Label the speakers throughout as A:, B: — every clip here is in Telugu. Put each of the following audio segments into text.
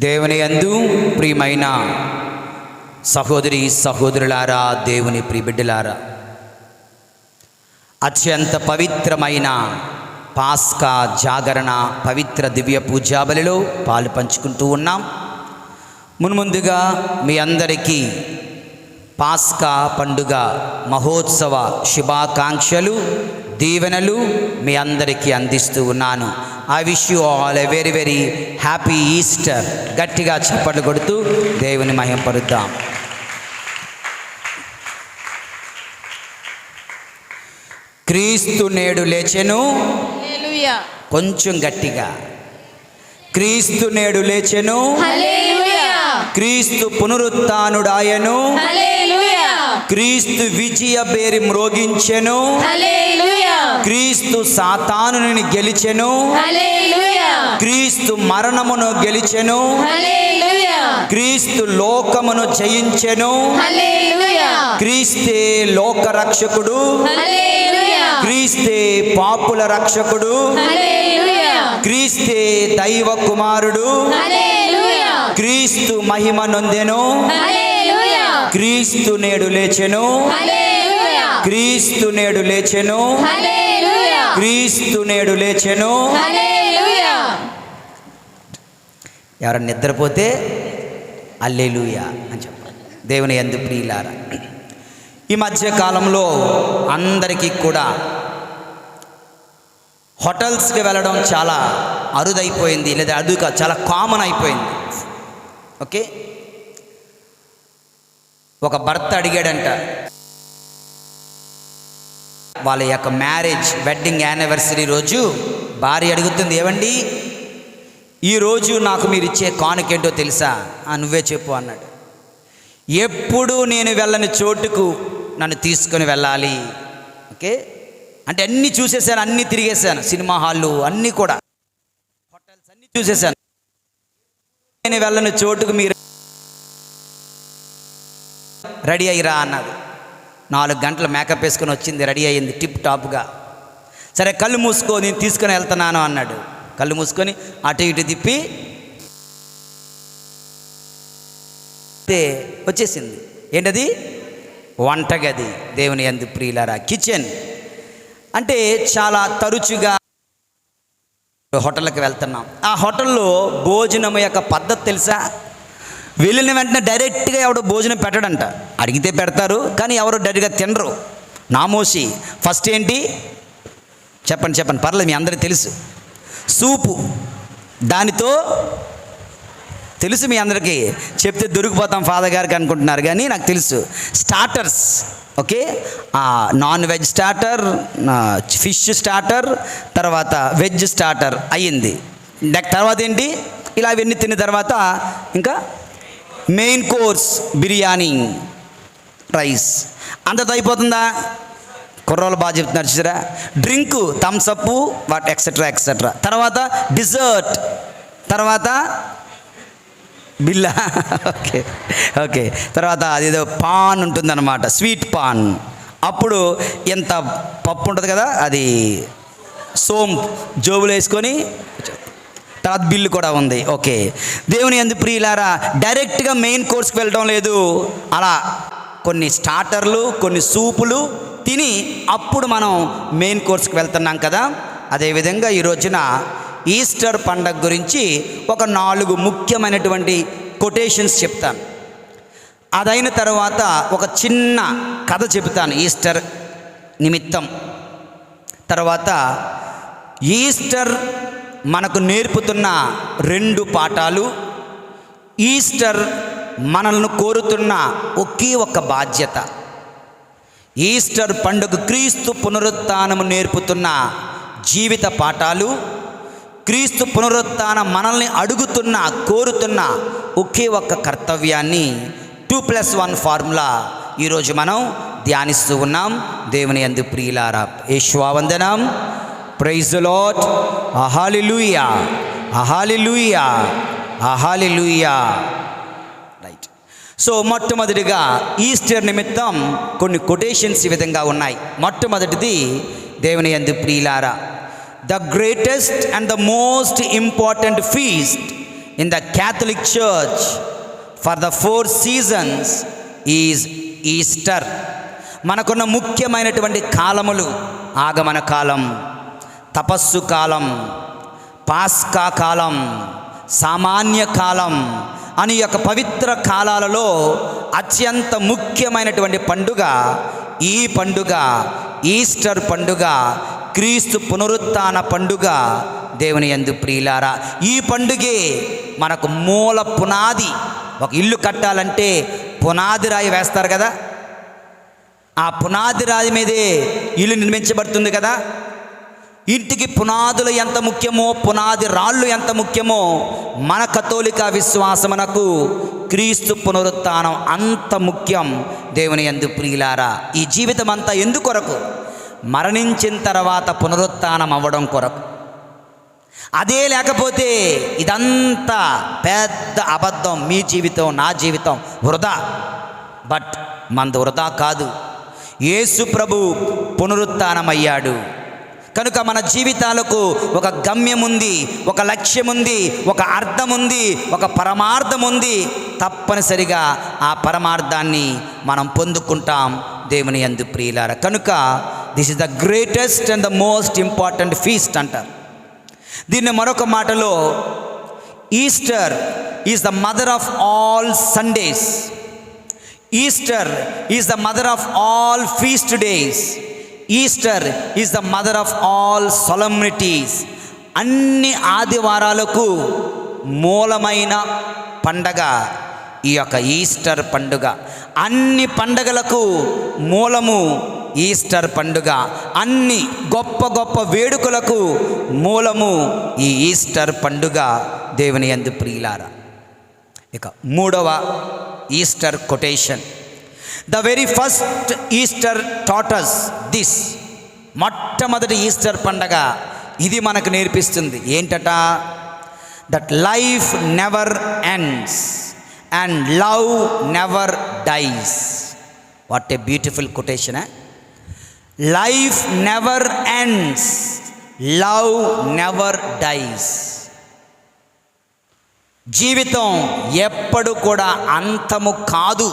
A: దేవుని యందు ప్రియమైన సహోదరి సహోదరులారా, దేవుని ప్రియబిడ్డలారా, అత్యంత పవిత్రమైన పాస్కా జాగరణ పవిత్ర దివ్య పూజాబలిలో పాలు పంచుకుంటూ ఉన్నాం. మున్ముందుగా మీ అందరికీ పాస్కా పండుగ మహోత్సవ శుభాకాంక్షలు, దీవెనలు మీ అందరికీ అందిస్తూ ఉన్నాను. I wish you all a very very happy Easter. గట్టిగా చప్పట్లు కొడుతూ దేవుని మహిమపరుద్దాం. క్రీస్తు నేడు లేచెను. కొంచెం గట్టిగా. క్రీస్తు నేడు లేచెను. క్రీస్తు పునరుత్థానుడాయను. క్రీస్తు విజయ బేరి మ్రోగించెను. క్రీస్తు సాతానుని గెలిచెను. క్రీస్తు మరణమును గెలిచెను. క్రీస్తు లోకమును జయించెను. క్రీస్తే లోక రక్షకుడు. క్రీస్తే పాపుల రక్షకుడు. క్రీస్తే దైవ కుమారుడు. క్రీస్తు మహిమ నొందెను. క్రీస్తు నేడు లేచెను. క్రీస్తు నేడు లేచెను. క్రీస్తు నేడు లేచెను. ఎవరైనా నిద్రపోతే హల్లెలూయా అని చెప్పాలి. దేవుని యందు ప్రియులారా, ఈ మధ్య కాలంలో అందరికీ కూడా హోటల్స్కి వెళ్ళడం చాలా అరుదైపోయింది, లేదా అదుగా చాలా కామన్ అయిపోయింది. ఓకే, ఒక భర్త అడిగాడంట, వాళ్ళ యొక్క మ్యారేజ్ వెడ్డింగ్ యానివర్సరీ రోజు భార్య అడుగుతుంది, ఏవండి ఈరోజు నాకు మీరు ఇచ్చే కానుకేంటో తెలుసా? నువ్వే చెప్పు అన్నాడు. ఎప్పుడు నేను వెళ్ళని చోటుకు నన్ను తీసుకొని వెళ్ళాలి. ఓకే, అంటే అన్నీ చూసేసాను, అన్నీ తిరిగేశాను, సినిమా హాళ్ళు అన్నీ కూడా, హోటల్స్ అన్నీ చూసేసాను. నేను వెళ్ళని చోటుకు మీరు రెడీ అయ్యిరా అన్నాడు. 4 గంటలు మేకప్ వేసుకొని వచ్చింది, రెడీ అయ్యింది టిప్ టాప్గా. సరే కళ్ళు మూసుకో, నేను తీసుకొని వెళ్తున్నాను అన్నాడు. కళ్ళు మూసుకొని అటు ఇటు తిప్పి వచ్చేసింది. ఏంటది? వంటగది. దేవుని యందు ప్రియులారా, కిచెన్. అంటే చాలా తరచుగా హోటల్కి వెళ్తున్నాం. ఆ హోటల్లో భోజనం యొక్క పద్ధతి తెలుసా? వెళ్ళిన వెంటనే డైరెక్ట్గా ఎవడో భోజనం పెట్టడంట. అడిగితే పెడతారు, కానీ ఎవరు డైరెక్ట్గా తినరు. నామోషి. ఫస్ట్ ఏంటి చెప్పండి, పర్లేదు, మీ అందరికీ తెలుసు. సూపు. దానితో తెలుసు మీ అందరికీ, చెప్తే దొరికిపోతాం ఫాదర్ గారికి అనుకుంటున్నారు, కానీ నాకు తెలుసు. Starters. Okay, non veg starter, fish starter, తర్వాత వెజ్ స్టార్టర్ అయ్యింది. తర్వాత ఏంటి? ఇలా అవన్నీ తిన్న తర్వాత ఇంకా మెయిన్ కోర్స్ బిర్యానీ, రైస్. అంతతో అయిపోతుందా? కుర్రోళ్ళు బాగా చెప్తున్నారు చూసారా. Drink, Thums Up, what etcetera etcetera. తర్వాత డిజర్ట్, తర్వాత బిల్లా. ఓకే ఓకే, తర్వాత అదేదో పాన్ ఉంటుందన్నమాట, స్వీట్ పాన్. అప్పుడు ఎంత పప్పు ఉంటుంది కదా, అది సోంపు జోబులు వేసుకొని, తర్వాత బిల్లు కూడా ఉంది. ఓకే, దేవుని యందు ప్రియులారా, డైరెక్ట్గా మెయిన్ కోర్స్కి వెళ్ళడం లేదు. అలా కొన్ని స్టార్టర్లు, కొన్ని సూపులు తిని అప్పుడు మనం మెయిన్ కోర్స్కి వెళ్తున్నాం కదా. అదేవిధంగా ఈ రోజున ఈస్టర్ పండగ గురించి ఒక 4 ముఖ్యమైనటువంటి కొటేషన్స్ చెప్తాను. అదైన తర్వాత ఒక చిన్న కథ చెప్తాను ఈస్టర్ నిమిత్తం. తర్వాత ఈస్టర్ మనకు నేర్పుతున్న 2 పాఠాలు, ఈస్టర్ మనల్ని కోరుతున్న ఒకే ఒక బాధ్యత. ఈస్టర్ పండుగ క్రీస్తు పునరుత్థానము నేర్పుతున్న జీవిత పాఠాలు, క్రీస్తు పునరుత్థానం మనల్ని అడుగుతున్న, కోరుతున్న ఒకే ఒక్క కర్తవ్యాన్ని 2+1 ఫార్ములా ఈరోజు మనం ధ్యానిస్తూ ఉన్నాం. దేవుని యందు ప్రియులారా, యేషువందనం. Praise the lord. Hallelujah, hallelujah, hallelujah. Right. So మొట్టమొదటిగా ఈస్టర్ నిమిత్తం కొన్ని కొటేషన్స్ ఈ విధంగా ఉన్నాయి. మొట్టమొదటిది, దేవుని యందు ప్రియులారా, the greatest and the most important feast in the Catholic church for the 4 seasons is Easter. మనకున్న ముఖ్యమైనటువంటి కాలములు ఆగమన కాలం, తపస్సు కాలం, పాస్కా కాలం, సామాన్య కాలం అని యొక్క పవిత్ర కాలాలలో అత్యంత ముఖ్యమైనటువంటి పండుగ ఈ పండుగ, ఈస్టర్ పండుగ, క్రీస్తు పునరుత్థాన పండుగ. దేవుని యందు ప్రియులారా, ఈ పండుగే మనకు మూల పునాది. ఒక ఇల్లు కట్టాలంటే పునాది రాయి వేస్తారు కదా, ఆ పునాది రాయి మీదే ఇల్లు నిర్మించబడుతుంది కదా. ఇంటికి పునాదులు ఎంత ముఖ్యమో, పునాది రాళ్ళు ఎంత ముఖ్యమో, మన కథోలిక విశ్వాసమునకు క్రీస్తు పునరుత్థానం అంత ముఖ్యం. దేవుని యందు ప్రియులారా, ఈ జీవితం అంతా ఎందుకొరకు? మరణించిన తర్వాత పునరుత్థానం అవ్వడం కొరకు. అదే లేకపోతే ఇదంతా పెద్ద అబద్ధం. మీ జీవితం, నా జీవితం వృధా. బట్ మనది వృధా కాదు. యేసు ప్రభు పునరుత్థానమయ్యాడు కనుక మన జీవితాలకు ఒక గమ్యం ఉంది, ఒక లక్ష్యం ఉంది, ఒక అర్థం ఉంది, ఒక పరమార్థం ఉంది. తప్పనిసరిగా ఆ పరమార్థాన్ని మనం పొందుకుంటాం. దేవుని యందు ప్రియులారా, కనుక this is the greatest and the most important feast అంటారు. దీన్ని మరొక మాటలో Easter is the mother of all Sundays. Easter is the mother of all feast days. Easter is the mother of all solemnities. అన్ని ఆదివారాలకు మూలమైన పండగ ఈ యొక్క ఈస్టర్ పండుగ. అన్ని పండగలకు మూలము ఈస్టర్ పండుగ. అన్ని గొప్ప గొప్ప వేడుకలకు మూలము ఈ ఈస్టర్ పండుగ. దేవుని యందు ప్రియులారా, ఇక మూడవ Easter quotation. The very first Easter taught us this. మొట్టమొదటి ఈస్టర్ పండగ ఇది మనకు నేర్పిస్తుంది ఏంటట? That life never ends and love never dies. What a beautiful quotation. Life never ends, love never dies. జీవితం ఎప్పుడు కూడా అంతము కాదు.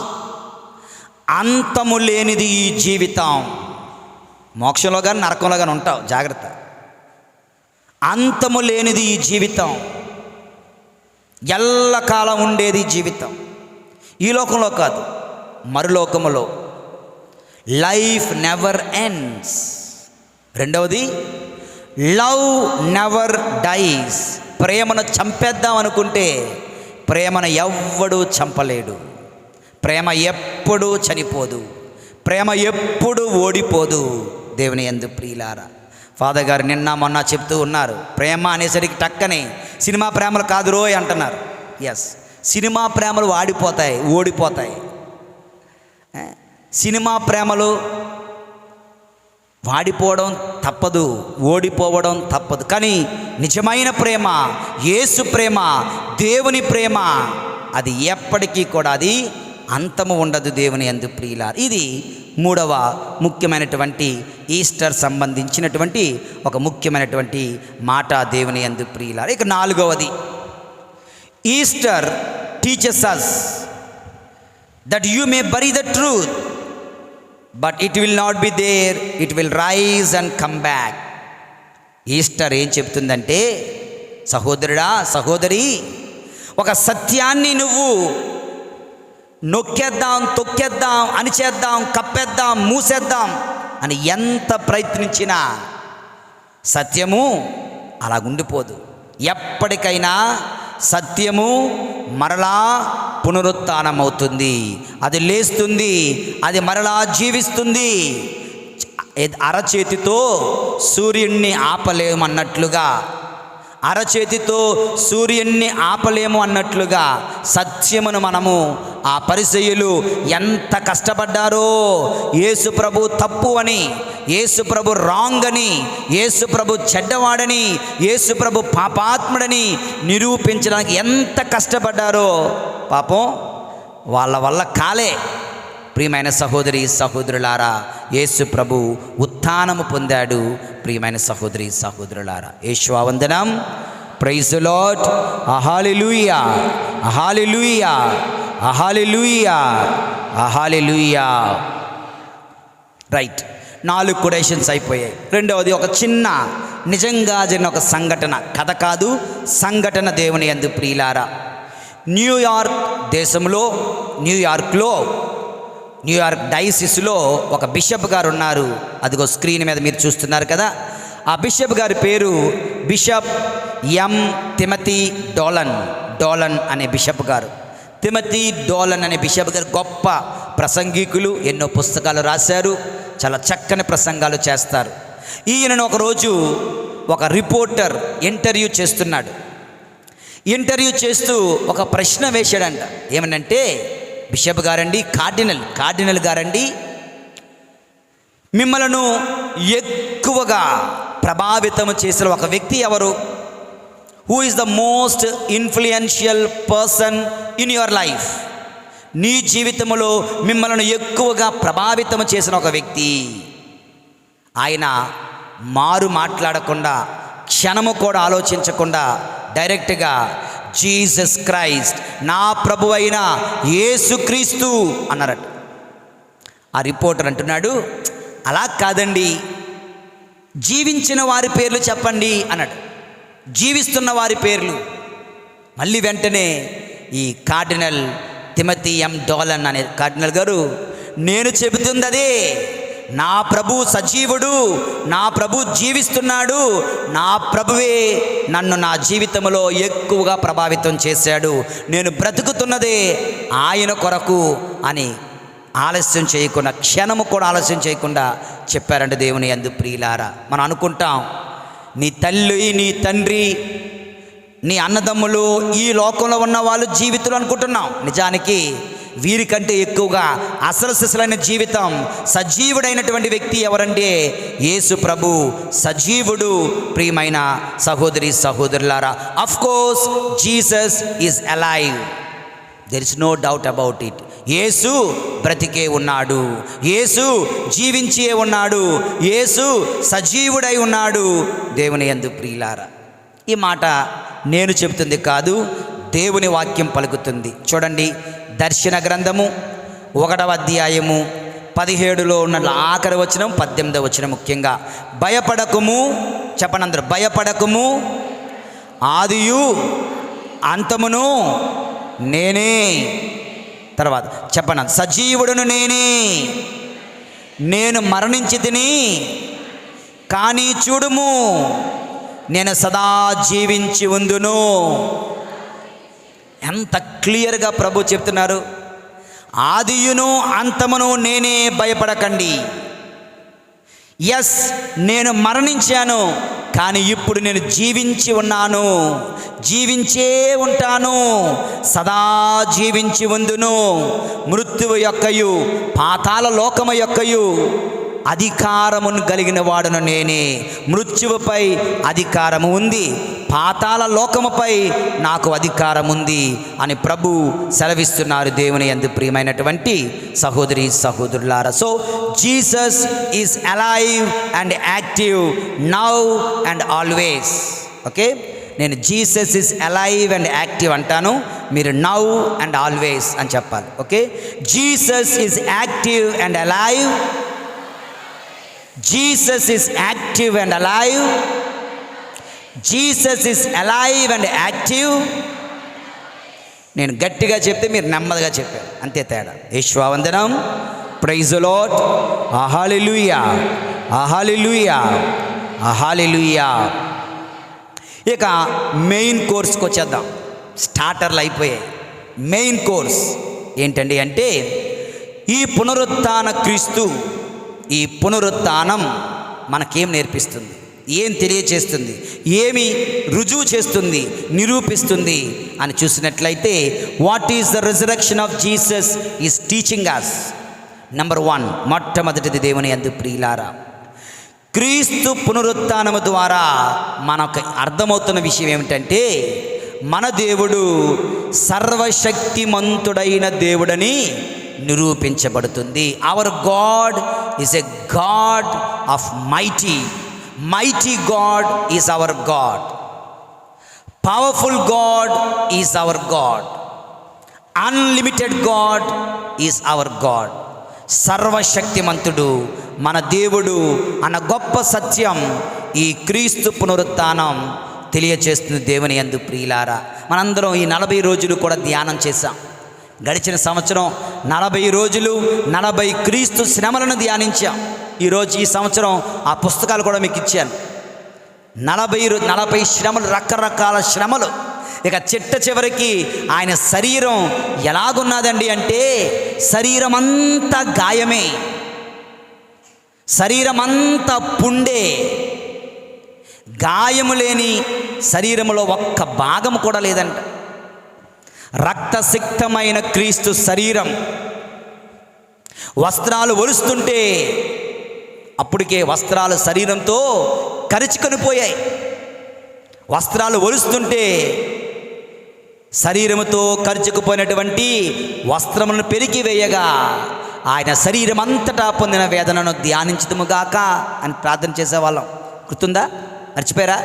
A: అంతము లేనిది ఈ జీవితం. మోక్షంలో కానీ నరకంలో కానీ ఉంటావు, జాగ్రత్త. అంతము లేనిది ఈ జీవితం. ఎల్లకాలం ఉండేది జీవితం. ఈ లోకంలో కాదు, మరులోకములో. Life never ends. రెండవది లవ్ నెవర్ డైస్. ప్రేమను చంపేద్దాం అనుకుంటే ప్రేమను ఎవ్వడూ చంపలేడు. ప్రేమ ఎప్పుడూ చనిపోదు. ప్రేమ ఎప్పుడూ ఓడిపోదు. దేవుని యందు ప్రియులారా, ఫాదర్ గారు నిన్న మొన్న చెప్తూ ఉన్నారు, ప్రేమ అనేసరికి టక్కని సినిమా ప్రేమలు కాదు రోయ్ అంటున్నారు. ఎస్, సినిమా ప్రేమలు వాడిపోతాయి, ఓడిపోతాయి. సినిమా ప్రేమలు వాడిపోవడం తప్పదు, ఓడిపోవడం తప్పదు. కానీ నిజమైన ప్రేమ, యేసు ప్రేమ, దేవుని ప్రేమ, అది ఎప్పటికీ కూడా అది అంతము ఉండదు. దేవుని యందు ప్రియులారా, ఇది మూడవ ముఖ్యమైనటువంటి ఈస్టర్ సంబంధించినటువంటి ఒక ముఖ్యమైనటువంటి మాట. దేవుని యందు ప్రియులారా, ఇక నాలుగవది Easter teaches us that you may bury the truth but it will not be there, it will rise and come back. Easter ఏం చెప్తుందంటే, సహోదరుడా, సహోదరి, ఒక సత్యాన్ని నువ్వు నొక్కేద్దాం, తొక్కేద్దాం, అణిచేద్దాం, కప్పేద్దాం, మూసేద్దాం అని ఎంత ప్రయత్నించినా సత్యము అలాగుండిపోదు. ఎప్పటికైనా సత్యము మరలా పునరుత్థానమవుతుంది. అది లేస్తుంది, అది మరలా జీవిస్తుంది. అరచేతితో సూర్యుణ్ణి ఆపలేమన్నట్లుగా, అరచేతితో సూర్యుణ్ణి ఆపలేము అన్నట్లుగా సత్యమును మనము, ఆ పరిసయ్యులు ఎంత కష్టపడ్డారో యేసు ప్రభు తప్పు అని, యేసు ప్రభు రాంగ్ అని, యేసు ప్రభు చెడ్డవాడని, యేసు ప్రభు పాపాత్ముడని నిరూపించడానికి ఎంత కష్టపడ్డారో పాపం వాళ్ళ వల్ల కాలే. ప్రియమైన సహోదరి సహోదరులారా, యేసు ప్రభు ఉత్థానము పొందాడు. ప్రియమైన సహోదరి సహోదరులారా, యేసువందనం. Praise the lord. Hallelujah, hallelujah, hallelujah, hallelujah. Right, 4 quotations అయిపోయాయి. రెండవది ఒక చిన్న నిజంగా జరిగిన ఒక సంఘటన, కథ కాదు సంఘటన. దేవుని యందు ప్రియులారా, న్యూయార్క్ దేశంలో న్యూయార్క్ డైసిస్లో ఒక బిషప్ గారు ఉన్నారు. అదిగో స్క్రీన్ మీద మీరు చూస్తున్నారు కదా. ఆ బిషప్ గారి పేరు బిషప్ ఎం తిమోతి డోలన్ అనే బిషప్ గారు. తిమోతి డోలన్ అనే బిషప్ గారు గొప్ప ప్రసంగికులు, ఎన్నో పుస్తకాలు రాశారు, చాలా చక్కని ప్రసంగాలు చేస్తారు. ఈయనను ఒకరోజు ఒక రిపోర్టర్ ఇంటర్వ్యూ చేస్తున్నాడు. ఇంటర్వ్యూ చేస్తూ ఒక ప్రశ్న వేశాడంట. ఏమనంటే, బిషప్ గారండి, కార్డినల్ గారండి, మిమ్మలను ఎక్కువగా ప్రభావితం చేసిన ఒక వ్యక్తి ఎవరు? Who is the most influential person in your life? నీ జీవితంలో మిమ్మల్ని ఎక్కువగా ప్రభావితం చేసిన ఒక వ్యక్తి. ఆయన మారు మాట్లాడకుండా, క్షణము కూడా ఆలోచించకుండా డైరెక్ట్గా జీసస్ క్రైస్ట్, నా ప్రభు అయిన యేసుక్రీస్తు అన్నారట. ఆ రిపోర్టర్ అంటున్నాడు, అలా కాదండి, జీవించిన వారి పేర్లు చెప్పండి అన్నాడు. జీవిస్తున్న వారి పేర్లు. మళ్ళీ వెంటనే ఈ కార్డినల్ తిమోతి ఎం డోలన్ అనే కార్డినల్ గారు, నేను చెబుతుంది అదే, నా ప్రభు సజీవుడు, నా ప్రభు జీవిస్తున్నాడు, నా ప్రభువే నన్ను నా జీవితంలో ఎక్కువగా ప్రభావితం చేశాడు, నేను బ్రతుకుతున్నదే ఆయన కొరకు అని ఆలస్యం చేయకుండా, క్షణము కూడా ఆలస్యం చేయకుండా చెప్పారంటే దేవుని యందు ప్రియులారా. మనం అనుకుంటాం నీ తల్లి, నీ తండ్రి, నీ అన్నదమ్ములు, ఈ లోకంలో ఉన్న వాళ్ళు జీవితులు అనుకుంటున్నాం. నిజానికి వీరికంటే ఎక్కువగా అసలు సిసలైన జీవితం, సజీవుడైనటువంటి వ్యక్తి ఎవరంటే యేసు ప్రభు, సజీవుడు. ప్రియమైన సహోదరి సహోదరులారా, of course Jesus is alive, there is no doubt about it. Yesu బ్రతికే ఉన్నాడు, యేసు జీవించే ఉన్నాడు, యేసు సజీవుడై ఉన్నాడు. దేవుని యందు ప్రియులారా, ఈ మాట నేను చెబుతుంది కాదు, దేవుని వాక్యం పలుకుతుంది. చూడండి, దర్శన గ్రంథము 1వ అధ్యాయము 17లో ఉన్న ఆఖరి వచనం, 18వ వచనం ముఖ్యంగా, భయపడకుము, చెప్పనందరూ, భయపడకుము, ఆదియు అంతమును నేనే. తర్వాత చెప్పన, సజీవుడును నేనే, నేను మరణించి తిని కానీ చూడుము, నేను సదా జీవించి ఉందును. ఎంత క్లియర్గా ప్రభు చెప్తున్నారు. ఆదియును అంతమును నేనే, భయపడకండి. ఎస్, నేను మరణించాను, కానీ ఇప్పుడు నేను జీవించి ఉన్నాను, జీవించే ఉంటాను, సదా జీవించి ఉందును. మృత్యువు యొక్కయు పాతాళ లోకము యొక్కయు అధికారమును కలిగిన వాడును నేనే. మృత్యువుపై అధికారము ఉంది, పాతాళ లోకముపై నాకు అధికారం ఉంది అని ప్రభు సెలవిస్తున్నారు. దేవుని యందు ప్రియమైనటువంటి సహోదరి సహోదరులారా, so Jesus is alive and active now and always. Okay, నేను Jesus is alive and active అంటాను, మీరు నౌ అండ్ ఆల్వేస్ అని చెప్పాలి. Okay, Jesus is active and alive, Jesus is active and alive, Jesus is alive and active. నేను గట్టిగా చెప్తే మీరు నెమ్మదిగా చెప్పారు, అంతే తేడా. యేషువందనం, praise the lord, hallelujah, hallelujah, hallelujah. ఇక మెయిన్ కోర్స్కి వచ్చేద్దాం. స్టార్టర్లు అయిపోయాయి. మెయిన్ కోర్స్ ఏంటండి అంటే, ఈ పునరుత్థాన క్రీస్తు, ఈ పునరుత్థానం మనకేం నేర్పిస్తుంది, ఏం తెలియచేస్తుంది, ఏమి రుజువు చేస్తుంది, నిరూపిస్తుంది అని చూసినట్లయితే, what is the resurrection of Jesus is teaching us. Number 1, మొట్టమొదటిది దేవుని యందు ప్రియులారా, క్రీస్తు పునరుత్థానము ద్వారా మనకు అర్థమవుతున్న విషయం ఏమిటంటే, మన దేవుడు సర్వశక్తిమంతుడైన దేవుడని నిరూపించబడుతుంది. Our God is a God of mighty God is our God. Powerful God is our God, unlimited God is our God. సర్వశక్తిమంతుడు మన దేవుడు అన్న గొప్ప సత్యం ఈ క్రీస్తు పునరుత్థానం తెలియచేస్తుంది. దేవుని యందు ప్రియులారా, మనందరం ఈ 40 రోజులు కూడా ధ్యానం చేశాం. గడిచిన సంవత్సరం 40 రోజులు 40 క్రీస్తు శ్రమలను ధ్యానించాం. ఈరోజు ఈ సంవత్సరం ఆ పుస్తకాలు కూడా మీకు ఇచ్చాను. 40 శ్రమలు, రకరకాల శ్రమలు. ఇక చివరికి ఆయన శరీరం ఎలాగున్నదండి అంటే, శరీరం అంతా గాయమే, శరీరం అంతా పుండే, గాయము లేని శరీరంలో ఒక్క భాగం కూడా లేదంట. రక్తసిక్తమైన క్రీస్తు శరీరం. వస్త్రాలు ఒలుస్తుంటే అప్పటికే వస్త్రాలు శరీరంతో కరుచుకొని పోయాయి. వస్త్రాలు ఒలుస్తుంటే శరీరముతో కరుచుకుపోయినటువంటి వస్త్రములను పెరిగివేయగా ఆయన శరీరం అంతటా పొందిన వేదనను ధ్యానించుదుముగాక అని ప్రార్థన చేసేవాళ్ళం. గుర్తుందా? మర్చిపోయారా?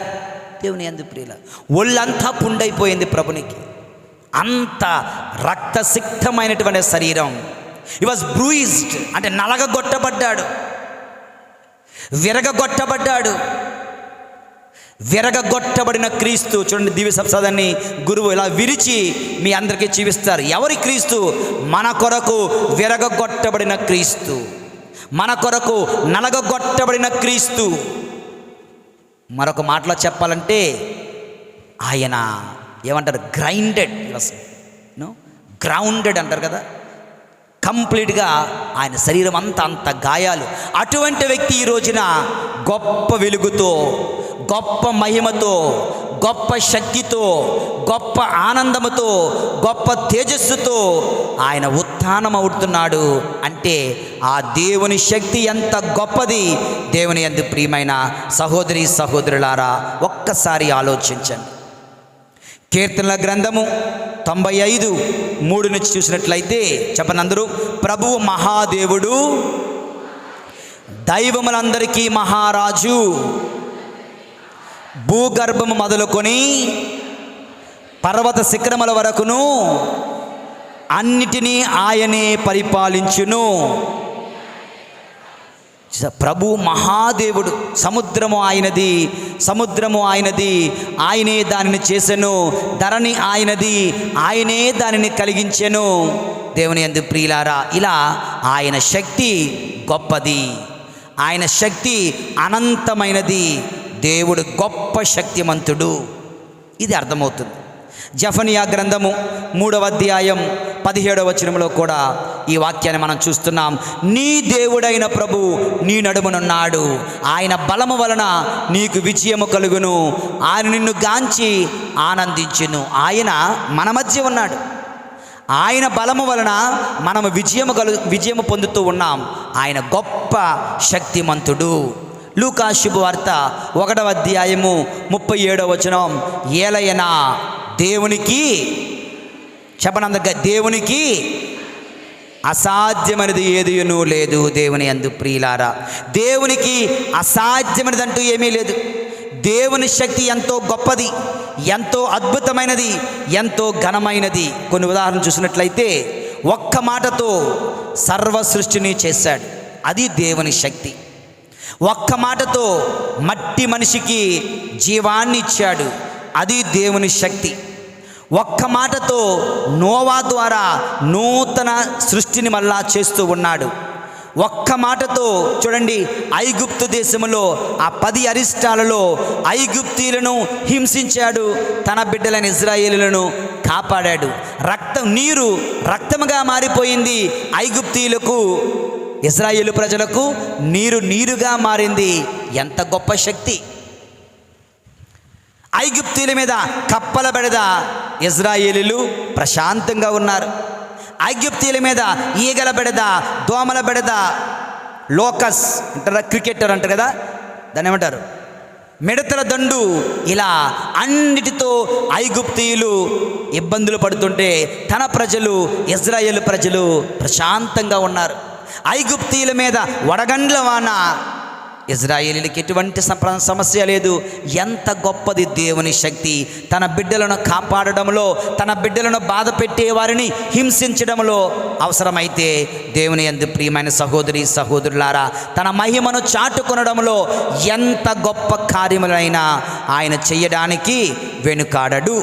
A: దేవుని యందు ప్రియుల, ఒళ్ళంతా పుండైపోయింది ప్రభునికి. అంత రక్తసిక్తమైనటువంటి శరీరం. హి వాజ్ బ్రూయిజ్డ్ అంటే నలగగొట్టబడ్డాడు, విరగగొట్టబడ్డాడు. విరగగొట్టబడిన క్రీస్తు. చూడండి, దివ్య సప్తాదాన్ని గురువు ఇలా విరిచి మీ అందరికీ చూపిస్తారు. ఎవరి క్రీస్తు? మన కొరకు విరగగొట్టబడిన క్రీస్తు, మన కొరకు నలగగొట్టబడిన క్రీస్తు. మరొక మాటలో చెప్పాలంటే ఆయన ఏమంటారు? గ్రైండెడ్, గ్రౌండెడ్ అంటారు కదా. కంప్లీట్గా ఆయన శరీరం అంత గాయాలు. అటువంటి వ్యక్తి ఈ రోజున గొప్ప వెలుగుతో, గొప్ప మహిమతో, గొప్ప శక్తితో, గొప్ప ఆనందముతో, గొప్ప తేజస్సుతో ఆయన ఉత్థానం అవుతున్నాడు. అంటే ఆ దేవుని శక్తి ఎంత గొప్పది. దేవుని యందు ప్రియమైన సహోదరి సహోదరులారా, ఒక్కసారి ఆలోచించండి. కీర్తనల గ్రంథము 95:3 నుంచి చూసినట్లయితే చెప్పండి అందరూ. ప్రభువు మహాదేవుడు, దైవములందరికీ మహారాజు, భూగర్భము మొదలుకొని పర్వత శిఖరముల వరకును అన్నిటినీ ఆయనే పరిపాలించును. ప్రభు మహాదేవుడు. సముద్రము ఆయనది, సముద్రము ఆయనది, ఆయనే దానిని చేసెను. ధరణి ఆయనది, ఆయనే దానిని కలిగించెను. దేవుని యందు ప్రియులారా, ఇలా ఆయన శక్తి గొప్పది, ఆయన శక్తి అనంతమైనది. దేవుడు గొప్ప శక్తిమంతుడు. ఇది అర్థమవుతుంది. జెఫన్యా గ్రంథము 3వ అధ్యాయం 17వ వచనంలో కూడా ఈ వాక్యాన్ని మనం చూస్తున్నాం. నీ దేవుడైన ప్రభు నీ నడుమనున్నాడు, ఆయన బలము వలన నీకు విజయము కలుగును, ఆయన నిన్ను గాంచి ఆనందించును. ఆయన మన మధ్య ఉన్నాడు, ఆయన బలము వలన మనము విజయము పొందుతూ ఉన్నాం. ఆయన గొప్ప శక్తిమంతుడు. లూకా శుభవార్త 1వ అధ్యాయము 37వ వచనం. ఏలయనా దేవునికి, చెప్పనందుగా, దేవునికి అసాధ్యమైనది ఏదియును లేదు. దేవుని యందు ప్రియులారా, దేవునికి అసాధ్యమైనదంటూ ఏమీ లేదు. దేవుని శక్తి ఎంతో గొప్పది, ఎంతో అద్భుతమైనది, ఎంతో ఘనమైనది. కొన్ని ఉదాహరణలు చూసినట్లయితే ఒక్క మాటతో సర్వ సృష్టిని చేశాడు, అది దేవుని శక్తి. ఒక్క మాటతో మట్టి మనిషికి జీవాన్ని ఇచ్చాడు, అది దేవుని శక్తి. ఒక్క మాటతో నోవా ద్వారా నూతన సృష్టిని మళ్ళా చేస్తూ ఉన్నాడు. ఒక్క మాటతో చూడండి, ఐగుప్తు దేశంలో ఆ 10 అరిష్టాలలో ఐగుప్తీయులను హింసించాడు, తన బిడ్డలైన ఇజ్రాయేలులను కాపాడాడు. నీరు రక్తముగా మారిపోయింది ఐగుప్తీయులకు, ఇజ్రాయేలు ప్రజలకు నీరుగా మారింది. ఎంత గొప్ప శక్తి! ఐగుప్తీయుల మీద కప్పల బెడద, ఇజ్రాయేలీలు ప్రశాంతంగా ఉన్నారు. ఐగుప్తీయుల మీద ఈగల బెడద, దోమల బెడద, లోకస్ అంటారా, క్రికెటర్ అంటారు కదా, దాన్ని ఏమంటారు, మిడతల దండు, ఇలా అన్నిటితో ఐగుప్తీయులు ఇబ్బందులు పడుతుంటే తన ప్రజలు, ఇజ్రాయేలు ప్రజలు ప్రశాంతంగా ఉన్నారు. ఐగుప్తీయుల మీద వడగండ్ల వాన, ఇజ్రాయేలీలకి ఎటువంటి సమస్య లేదు. ఎంత గొప్పది దేవుని శక్తి! తన బిడ్డలను కాపాడడంలో, తన బిడ్డలను బాధ పెట్టే వారిని హింసించడంలో, అవసరమైతే దేవుని యందు ప్రియమైన సహోదరి సహోదరులారా తన మహిమను చాటుకొనడంలో ఎంత గొప్ప కార్యములైనా ఆయన చెయ్యడానికి వెనుకాడడు.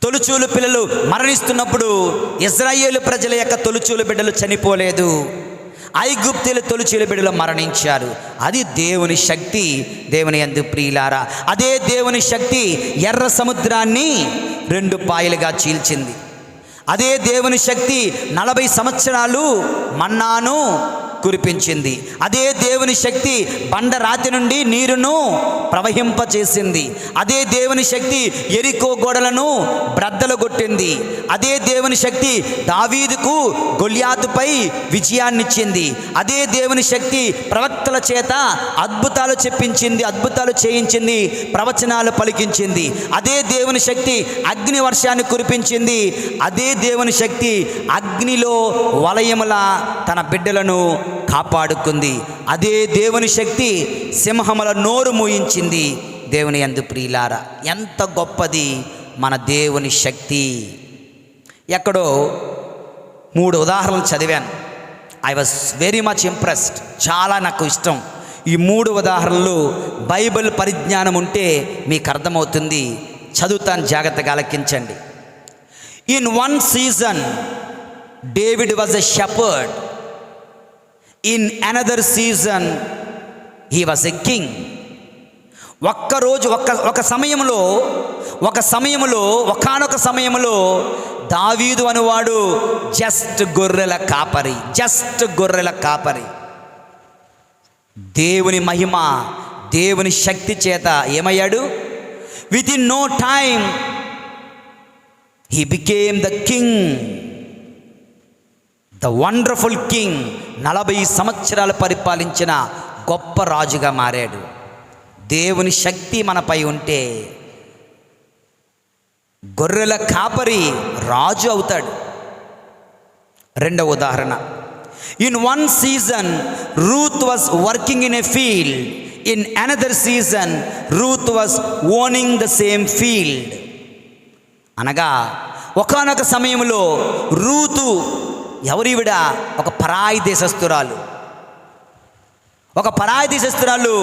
A: తొలిచూలు పిల్లలు మరణిస్తున్నప్పుడు ఇశ్రాయేలు ప్రజల యొక్క తొలిచూలు బిడ్డలు చనిపోలేదు. ఐగుప్తీయుల తొలిచూలు బిడ్డలు మరణించారు. అది దేవుని శక్తి. దేవుని యందు ప్రియులారా, అదే దేవుని శక్తి ఎర్ర సముద్రాన్ని 2 పాయలుగా చీల్చింది. అదే దేవుని శక్తి 40 సంవత్సరాలు మన్నాను కురిపించింది. అదే దేవుని శక్తి బండరాతి నుండి నీరును ప్రవహింపచేసింది. అదే దేవుని శక్తి యెరికో గోడలను బ్రద్దలు కొట్టింది. అదే దేవుని శక్తి దావీదుకు గొల్యాతుపై విజయాన్నిచ్చింది. అదే దేవుని శక్తి ప్రవక్తల చేత అద్భుతాలు చెప్పించింది, అద్భుతాలు చేయించింది, ప్రవచనాలు పలికించింది. అదే దేవుని శక్తి అగ్ని వర్షాన్ని కురిపించింది. అదే దేవుని శక్తి అగ్నిలో వలయముల తన బిడ్డలను కాపాడుకుంది. అదే దేవుని శక్తి సింహముల నోరు మూయించింది. దేవుని యందు ప్రియులారా, ఎంత గొప్పది మన దేవుని శక్తి! ఎక్కడో 3 ఉదాహరణలు చదివాను. I was very much impressed. చాలా నాకు ఇష్టం ఈ 3 ఉదాహరణలు. బైబిల్ పరిజ్ఞానం ఉంటే మీకు అర్థమవుతుంది. చదువుతాను, జాగ్రత్తగా ఆలకించండి. In one season David was a shepherd. In another season he was a king. ఒక్కరోజు ఒక సమయంలో ఒకానొక సమయంలో దావీదు అనువాడు జస్ట్ గొర్రెల కాపరి. దేవుని మహిమ, దేవుని శక్తి చేత ఏమయ్యాడు? Within no time he became the king, the wonderful king. 40 సంవత్సరాలు పరిపాలించిన గొప్ప రాజుగా మారాడు. దేవుని శక్తి మనపై ఉంటే గొర్రెల కాపరి రాజు అవుతాడు. 2వ ఉదాహరణ, in one season Ruth was working in a field. In another season Ruth was owning the same field. అనగా ఒకానొక సమయంలో రూతు ఎవరివిడ? ఒక పరాయి దేశస్థురాలు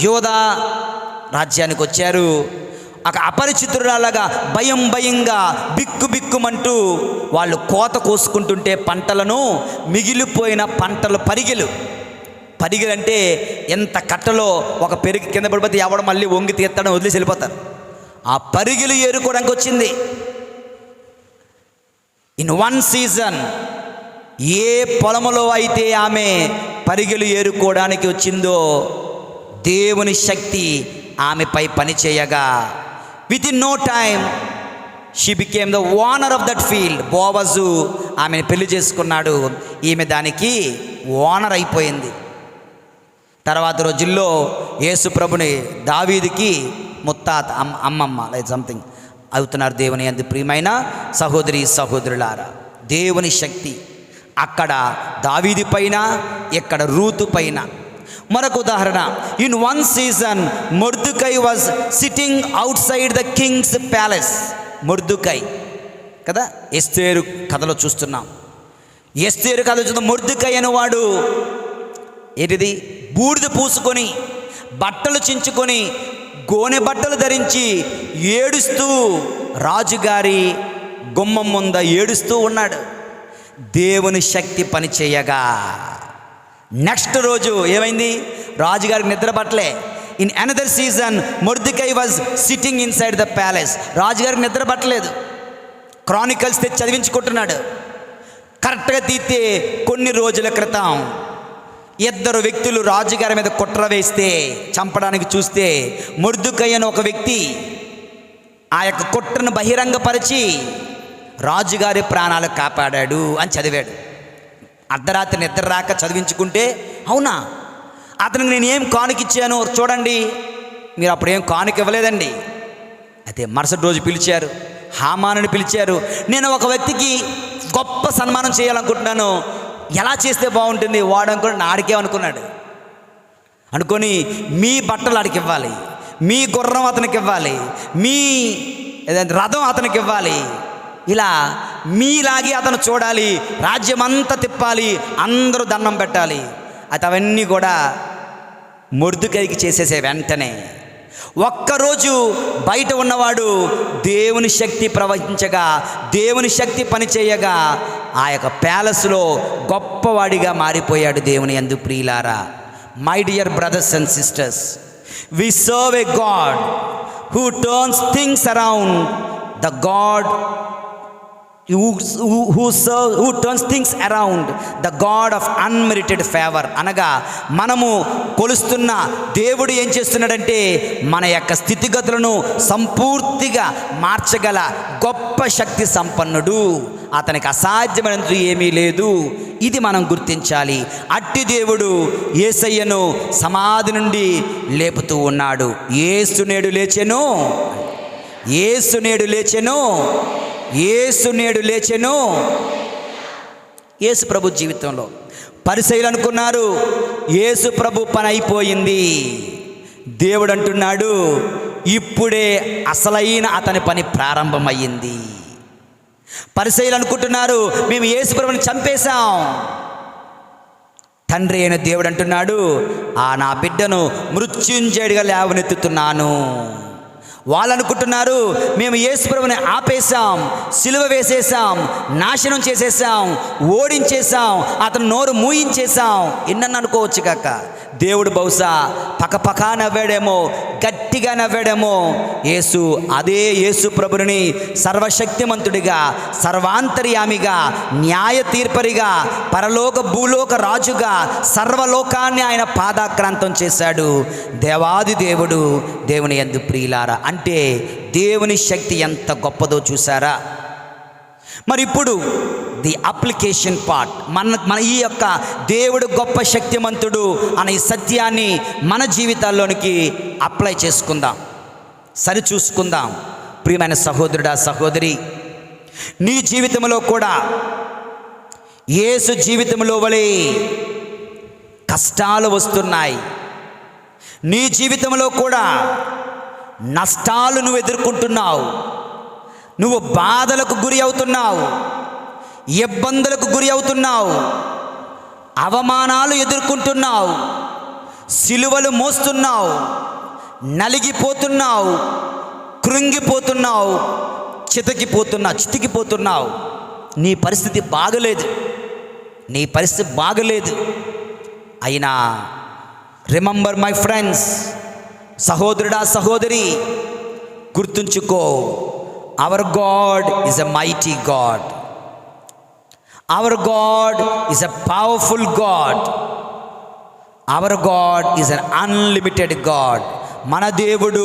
A: యోధా రాజ్యానికి వచ్చారు. ఒక అపరిచితురాలుగా భయంగా బిక్కుమంటూ వాళ్ళు కోత కోసుకుంటుంటే పంటలను, మిగిలిపోయిన పంటలు పరిగెలంటే ఎంత కట్టలో ఒక పెరుగు కింద పడిపోతే ఎవడు మళ్ళీ వంగి తీస్తాడని వదిలేసి వెళ్ళిపోతారు. ఆ పరిగెలు ఏరుకోవడానికి వచ్చింది. ఇన్ వన్ సీజన్ ఏ పొలములో అయితే ఆమె పరిగెలు ఏరుకోవడానికి వచ్చిందో దేవుని శక్తి ఆమెపై పనిచేయగా within no time she became the owner of that field. Boaz ఆమెను పెళ్లి చేసుకున్నాడు. ఈమె దానికి ఓనర్ అయిపోయింది. తర్వాత రోజుల్లో యేసు ప్రభుని దావీదుకి ముత్తాత అమ్మమ్మ లైక్ సంథింగ్ అవుతున్నారు. దేవుని యందు ప్రియమైన సహోదరి సహోదరులారా, దేవుని శక్తి అక్కడ దావీదు పైన, ఇక్కడ రూతు పైన. మరొక ఉదాహరణ, in one season Mordecai was sitting outside the king's palace. Mordecai కదా, ఎస్తేరు కథలో చూస్తున్నాం. ఎస్తేరు కథ చూస్తున్నాం. మొర్దుకై అనేవాడు ఏంటిది? బూడిద పూసుకొని, బట్టలు చించుకొని, గోనె బట్టలు ధరించి ఏడుస్తూ రాజుగారి గుమ్మం ముంద ఏడుస్తూ ఉన్నాడు. దేవుని శక్తి పనిచేయగా నెక్స్ట్ రోజు ఏమైంది? రాజుగారికి నిద్ర పట్టలే. In another season Mordecai was sitting inside the palace. రాజుగారికి నిద్ర పట్టలేదు. క్రానికల్స్ తెచ్చి చదివించుకుంటున్నాడు. కరెక్ట్గా తీస్తే కొన్ని రోజుల క్రితం 2 వ్యక్తులు రాజుగారి మీద కుట్ర వేస్తే, చంపడానికి చూస్తే, మొర్దెకై అనే ఒక వ్యక్తి ఆ యొక్క కుట్రను బహిరంగపరిచి రాజుగారి ప్రాణాలు కాపాడాడు అని చదివాడు. అర్ధరాత్రి నిద్ర రాక చదివించుకుంటే, అవునా అతనికి నేను ఏం కానుకిచ్చాను చూడండి. మీరు అప్పుడు ఏం కానుక ఇవ్వలేదండి. అయితే మరుసటి రోజు పిలిచారు, హామానుని పిలిచారు. నేను ఒక వ్యక్తికి గొప్ప సన్మానం చేయాలనుకుంటున్నాను, ఎలా చేస్తే బాగుంటుంది? వాడు అనుకున్నాడు, నాడికే అనుకున్నాడు. అనుకొని మీ బట్టలు ఆడికి ఇవ్వాలి, మీ గుర్రం అతనికి ఇవ్వాలి, మీ రథం అతనికి ఇవ్వాలి, ఇలా మీలాగే అతను చూడాలి, రాజ్యం అంతా తిప్పాలి, అందరూ దండం పెట్టాలి. అయితే అవన్నీ కూడా మొర్దుకైకి చేసేసే వెంటనే ఒక్కరోజు బయట ఉన్నవాడు దేవుని శక్తి ప్రవహించగా, దేవుని శక్తి పనిచేయగా ఆ యొక్క ప్యాలెస్లో గొప్పవాడిగా మారిపోయాడు. దేవుని యందు ప్రియులారా, my dear brothers and sisters, we serve a God who turns things around, the God who turns things around, the God of unmerited favor. అనగా మనము కొలుస్తున్న దేవుడు ఏం చేస్తున్నాడంటే మన యొక్క స్థితిగతులను సంపూర్తిగా మార్చగల గొప్ప శక్తి సంపన్నుడు. అతనికి అసాధ్యమైనది ఏమీ లేదు. ఇది మనం గుర్తించాలి. అట్టి దేవుడు యేసయ్యను సమాధి నుండి లేపుతూ ఉన్నాడు. యేసు నేడు లేచెను, యేసు నేడు లేచెను, యేసు నేడు లేచెను. యేసు ప్రభు జీవితంలో పరిసయ్యులు అనుకున్నారు యేసు ప్రభు పని అయిపోయింది. దేవుడు అంటున్నాడు ఇప్పుడే అసలైన అతని పని ప్రారంభమయ్యింది. పరిసయ్యులు అనుకుంటున్నారు మేము యేసు ప్రభుని చంపేశాం. తండ్రి అయిన దేవుడు అంటున్నాడు నా బిడ్డను మృత్యుంజయుడిగా లేవనెత్తుతున్నాను. వాళ్ళు అనుకుంటున్నారు మేము యేసు ప్రభువుని ఆపేశాం, సిలువ వేసేసాం, నాశనం చేసేసాం, ఓడించేసాం, అతను నోరు మూయించేసాం. ఎన్నని అనుకోవచ్చు కాక దేవుడు బహుశా పకపకా నవ్వాడేమో, గట్టిగా నవ్వాడేమో. అదే యేసు ప్రభుని సర్వశక్తిమంతుడిగా, సర్వాంతర్యామిగా, న్యాయ తీర్పరిగా, పరలోక భూలోక రాజుగా సర్వలోకాన్ని ఆయన పాదాక్రాంతం చేశాడు. దేవాది దేవుడు. దేవుని యందు ప్రియులారా, అంటే దేవుని శక్తి ఎంత గొప్పదో చూసారా? మరి ఇప్పుడు ది అప్లికేషన్ పార్ట్, మన ఈ యొక్క దేవుడు గొప్ప శక్తిమంతుడు అనే ఈ సత్యాన్ని మన జీవితాల్లోనికి అప్లై చేసుకుందాం, సరి చూసుకుందాం. ప్రియమైన సహోదరుడా, సహోదరి, నీ జీవితంలో కూడా యేసు జీవితంలో వలె కష్టాలు వస్తున్నాయి. నీ జీవితంలో కూడా నష్టాలు నువ్వు ఎదుర్కొంటున్నావు, నువ్వు బాధలకు గురి అవుతున్నావు, ఇబ్బందులకు గురి అవుతున్నావు, అవమానాలు ఎదుర్కొంటున్నావు, సిలువలు మోస్తున్నావు, నలిగిపోతున్నావు, కృంగిపోతున్నావు, చితికిపోతున్నావు. నీ పరిస్థితి బాగలేదు. అయినా రిమెంబర్ మై ఫ్రెండ్స్, సహోదరుడా, సహోదరి, గుర్తుంచుకో, hour God is a mighty God. Our God is a powerful God. Our God is an unlimited God. మన దేవుడు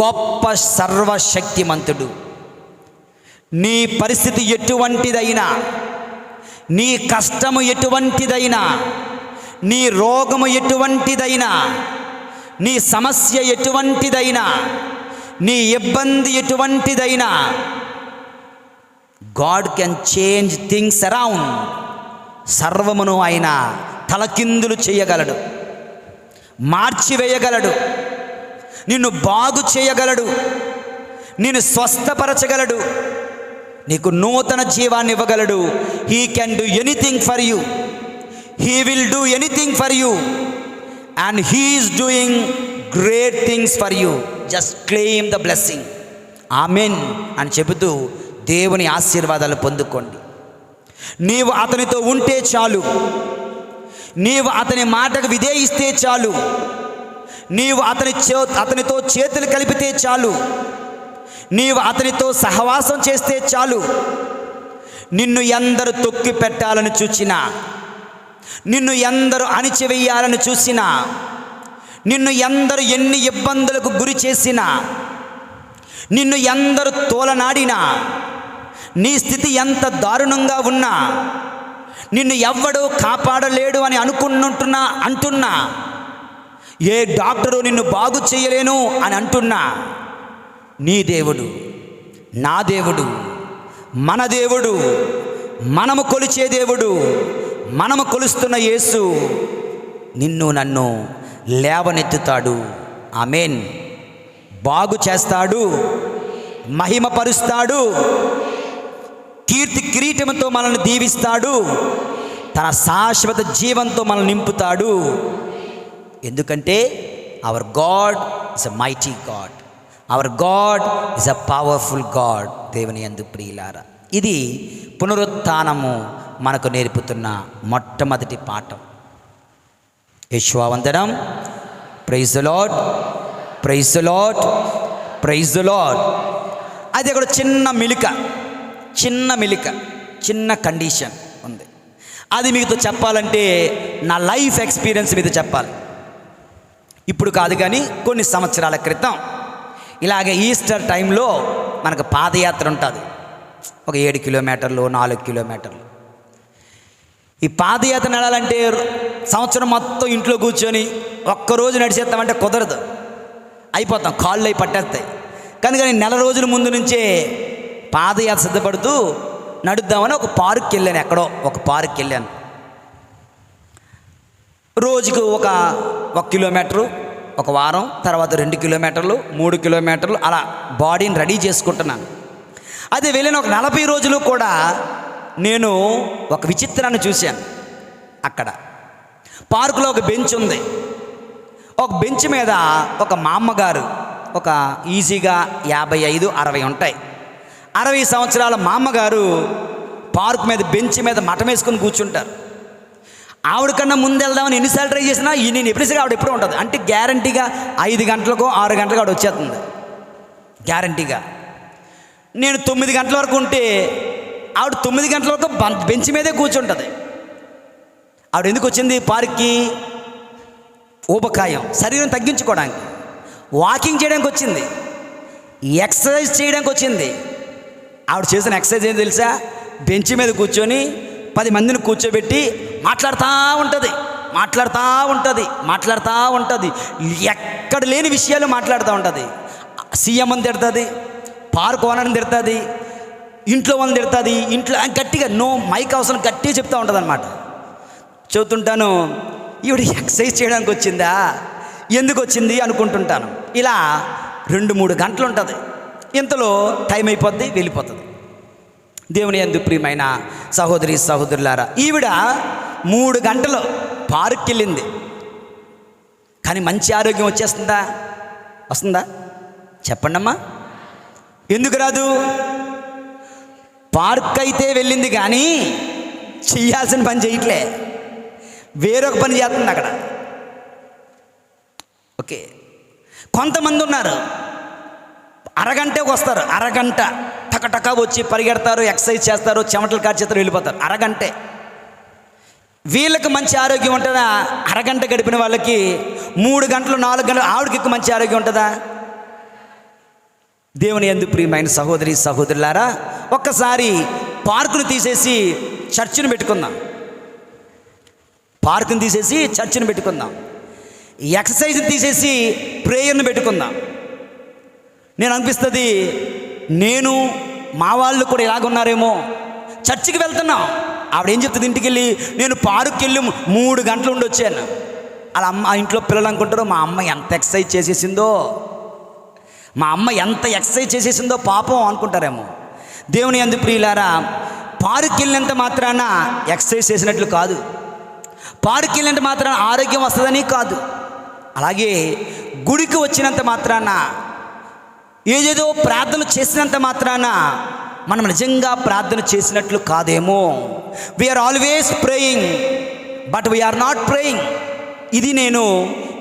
A: గొప్ప సర్వశక్తిమంతుడు. నీ పరిస్థితి ఎటువంటిదైనా, నీ కష్టము ఎటువంటిదైనా, నీ రోగము ఎటువంటిదైనా, నీ సమస్య ఎటువంటిదైనా, నీ ఇబ్బంది ఎటువంటిదైనా, God can change things around. సర్వమును ఆయన తలకిందులు చేయగలడు, మార్చివేయగలడు, నిన్ను బాగు చేయగలడు, నిన్ను స్వస్థపరచగలడు, నీకు నూతన జీవాన్ని ఇవ్వగలడు. He can do anything for you, he will do anything for you, and he is doing great things for you. Just claim the blessing. Amen అని చెబుతూ దేవుని ఆశీర్వాదాలు పొందుకోండి. నీవు అతనితో ఉంటే చాలు, నీవు అతని మాటకు విధేయిస్తే చాలు, నీవు అతనితో చేతులు కలిపితే చాలు, నీవు అతనితో సహవాసం చేస్తే చాలు. నిన్ను ఎందరు తొక్కి పెట్టాలని చూచినా, నిన్ను ఎందరు అణిచివేయాలని చూసినా, నిన్ను ఎందరు ఎన్ని ఇబ్బందులకు గురి చేసినా, నిన్ను ఎందరు తోలనాడినా, నీ స్థితి ఎంత దారుణంగా ఉన్నా, నిన్ను ఎవ్వడూ కాపాడలేడు అని అంటున్నా, ఏ డాక్టరు నిన్ను బాగు చేయలేను అని అంటున్నా, నీ దేవుడు, నా దేవుడు, మన దేవుడు, మనము కొలిచే దేవుడు, మనము కొలుస్తున్న యేసు నిన్ను నన్ను లేవనెత్తుతాడు. ఆమేన్. బాగు చేస్తాడు, మహిమపరుస్తాడు, కీర్తి కిరీటంతో మనల్ని దీవిస్తాడు, తన శాశ్వత జీవంతో మనల్ని నింపుతాడు. ఎందుకంటే our God is a mighty God, our God is a powerful God. దేవుని యందు ప్రియులారా, ఇది పునరుత్థానము మనకు నేర్పుతున్న మొట్టమొదటి పాఠం. యెహోవావందనం. Praise the Lord, praise the Lord, praise the Lord. అది అక్కడ చిన్న మెలిక, చిన్న కండిషన్ ఉంది. అది మీతో చెప్పాలంటే నా లైఫ్ ఎక్స్పీరియన్స్ మీతో చెప్పాలి. ఇప్పుడు కాదు కానీ కొన్ని సంవత్సరాల క్రితం ఇలాగే ఈస్టర్ టైంలో మనకు పాదయాత్ర ఉంటుంది. ఒక 7 కిలోమీటర్లు 4 కిలోమీటర్లు. ఈ పాదయాత్ర నడాలంటే సంవత్సరం మొత్తం ఇంట్లో కూర్చొని ఒక్కరోజు నడిచేస్తామంటే కుదరదు, అయిపోతాం, కాళ్ళు అయి పట్టేస్తాయి. కనుక నేను నెల రోజుల ముందు నుంచే పాదయాత్ర సిద్ధపడుతూ నడుద్దామని ఒక పార్క్కి వెళ్ళాను. ఎక్కడో ఒక పార్క్కి వెళ్ళాను. రోజుకు ఒక కిలోమీటరు, ఒక వారం తర్వాత 2 కిలోమీటర్లు, 3 కిలోమీటర్లు అలా బాడీని రెడీ చేసుకుంటున్నాను. అదే వెళ్ళిన ఒక 40 రోజులు కూడా నేను ఒక విచిత్రాన్ని చూశాను. అక్కడ పార్కులో ఒక బెంచ్ ఉంది. ఒక బెంచ్ మీద ఒక మా అమ్మగారు, ఒక ఈజీగా 55-60 ఉంటాయి, 60 సంవత్సరాల మా అమ్మగారు పార్క్ మీద బెంచ్ మీద మఠం వేసుకొని కూర్చుంటారు. ఆవిడ కన్నా ముందు వెళ్దామని ఎన్నిసార్లు ట్రై చేసినా నేను ఎప్పుడేసరికి ఆవిడ ఎప్పుడూ ఉంటుంది. అంటే గ్యారంటీగా 5 గంటలకో 6 గంటలకు ఆవిడ వచ్చేస్తుంది గ్యారంటీగా. నేను 9 గంటల వరకు ఉంటే ఆవిడ 9 గంటల వరకు బెంచ్ మీదే కూర్చుంటుంది. ఆవిడ ఎందుకు వచ్చింది పార్క్కి? ఊబకాయం, శరీరం తగ్గించుకోవడానికి, వాకింగ్ చేయడానికి వచ్చింది, ఎక్సర్సైజ్ చేయడానికి వచ్చింది. ఆవిడ చేసిన ఎక్సర్సైజ్ ఏం తెలుసా? బెంచ్ మీద కూర్చొని 10 మందిని కూర్చోబెట్టి మాట్లాడుతూ ఉంటుంది. ఎక్కడ లేని విషయాలు మాట్లాడుతూ ఉంటుంది. సీఎం అని తిడుతుంది, పార్క్ ఓనర్ని తిడుతుంది, ఇంట్లో వాళ్ళని తిడుతుంది. ఇంట్లో గట్టిగా నో మైక్ అవసరం గట్టిగా చెప్తూ ఉంటుంది అనమాట. చెబుతుంటాను, ఈవిడ ఎక్సర్సైజ్ చేయడానికి వచ్చిందా, ఎందుకు వచ్చింది అనుకుంటుంటాను. ఇలా 2-3 గంటలు ఉంటుంది. ఇంతలో టైం అయిపోద్ది, వెళ్ళిపోతుంది. దేవుని యందు ప్రియమైన సహోదరి సహోదరులారా, ఈవిడ 3 గంటలు పార్క్కి వెళ్ళింది. కానీ మంచి ఆరోగ్యం వస్తుందా చెప్పండమ్మా? ఎందుకు రాదు? పార్క్ అయితే వెళ్ళింది కానీ చేయాల్సిన పని చేయట్లే, వేరొక పని చేస్తుంది అక్కడ. ఓకే, కొంతమంది ఉన్నారు అరగంటకు వస్తారు, అరగంట టకటకా వచ్చి పరిగెడతారు, ఎక్సర్సైజ్ చేస్తారు, చెమటలు కార్చేస్తారు, వెళ్ళిపోతారు. అరగంటే వీళ్ళకి మంచి ఆరోగ్యం ఉంటుందా? అరగంట గడిపిన వాళ్ళకి 3 గంటలు 4 గంటలు ఆవిడకి ఎక్కువ మంచి ఆరోగ్యం ఉంటుందా? దేవుని యందు ప్రియమైన సహోదరి సహోదరులారా, ఒక్కసారి పార్కును తీసేసి చర్చిని పెట్టుకుందాం. పార్కును తీసేసి చర్చిని పెట్టుకుందాం. ఎక్సర్సైజ్ తీసేసి ప్రేయర్ని పెట్టుకుందాం. నేను అనిపిస్తుంది, నేను మా వాళ్ళు కూడా ఇలాగున్నారేమో. చర్చికి వెళ్తున్నాం, ఆవిడ ఏం చెప్తుంది? ఇంటికి వెళ్ళి నేను పార్క్కి వెళ్ళి 3 గంటలు ఉండి వచ్చాను. అలా అమ్మ ఇంట్లో పిల్లలు అనుకుంటారు, మా అమ్మ ఎంత ఎక్సర్సైజ్ చేసేసిందో పాపం అనుకుంటారేమో. దేవుని యందు ప్రియులారా, పార్క్కి వెళ్ళినంత మాత్రాన ఎక్సర్సైజ్ చేసినట్లు కాదు, పార్క్కి వెళ్ళినంత మాత్రాన ఆరోగ్యం వస్తుందని కాదు. అలాగే గుడికి వచ్చినంత మాత్రాన, ఏదేదో ప్రార్థన చేసినంత మాత్రాన మనం నిజంగా ప్రార్థన చేసినట్లు కాదేమో. We are always praying but we are not praying. ఇది నేను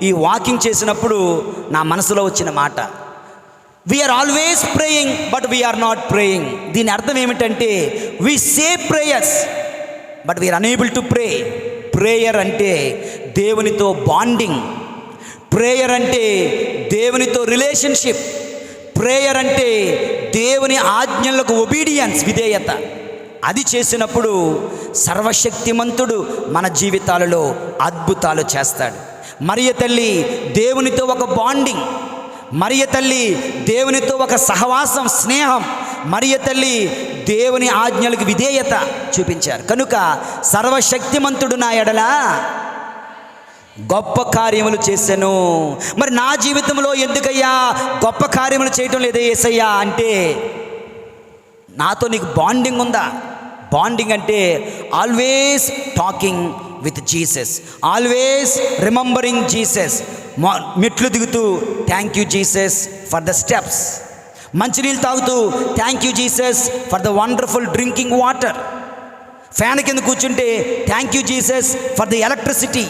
A: ఈ వాకింగ్ చేసినప్పుడు నా మనసులో వచ్చిన మాట. We are always praying but we are not praying. దీని అర్థం ఏమిటంటే, we say prayers but we are unable to pray. Prayer అంటే దేవునితో బాండింగ్, ప్రేయర్ అంటే దేవునితో రిలేషన్షిప్, ప్రేయర్ అంటే దేవుని ఆజ్ఞలకు ఒబీడియన్స్, విధేయత. అది చేసినప్పుడు సర్వశక్తిమంతుడు మన జీవితాలలో అద్భుతాలు చేస్తాడు. మరియ తల్లి దేవునితో ఒక బాండింగ్, మరియ తల్లి దేవునితో ఒక సహవాసం, స్నేహం, మరియ తల్లి దేవుని ఆజ్ఞలకు విధేయత చూపించారు. కనుక సర్వశక్తిమంతుడు నా ఎడల గొప్ప కార్యములు చేశాను. మరి నా జీవితంలో ఎందుకయ్యా గొప్ప కార్యములు చేయటం లేదే యేసయ్యా అంటే, నాతో నీకు బాండింగ్ ఉందా? బాండింగ్ అంటే always talking with Jesus, always remembering Jesus. మెట్లు దిగుతూ thank you Jesus for the steps, మంచినీళ్ళు తాగుతూ thank you Jesus for the wonderful drinking water, fan కింద కూర్చుంటే thank you Jesus for the electricity,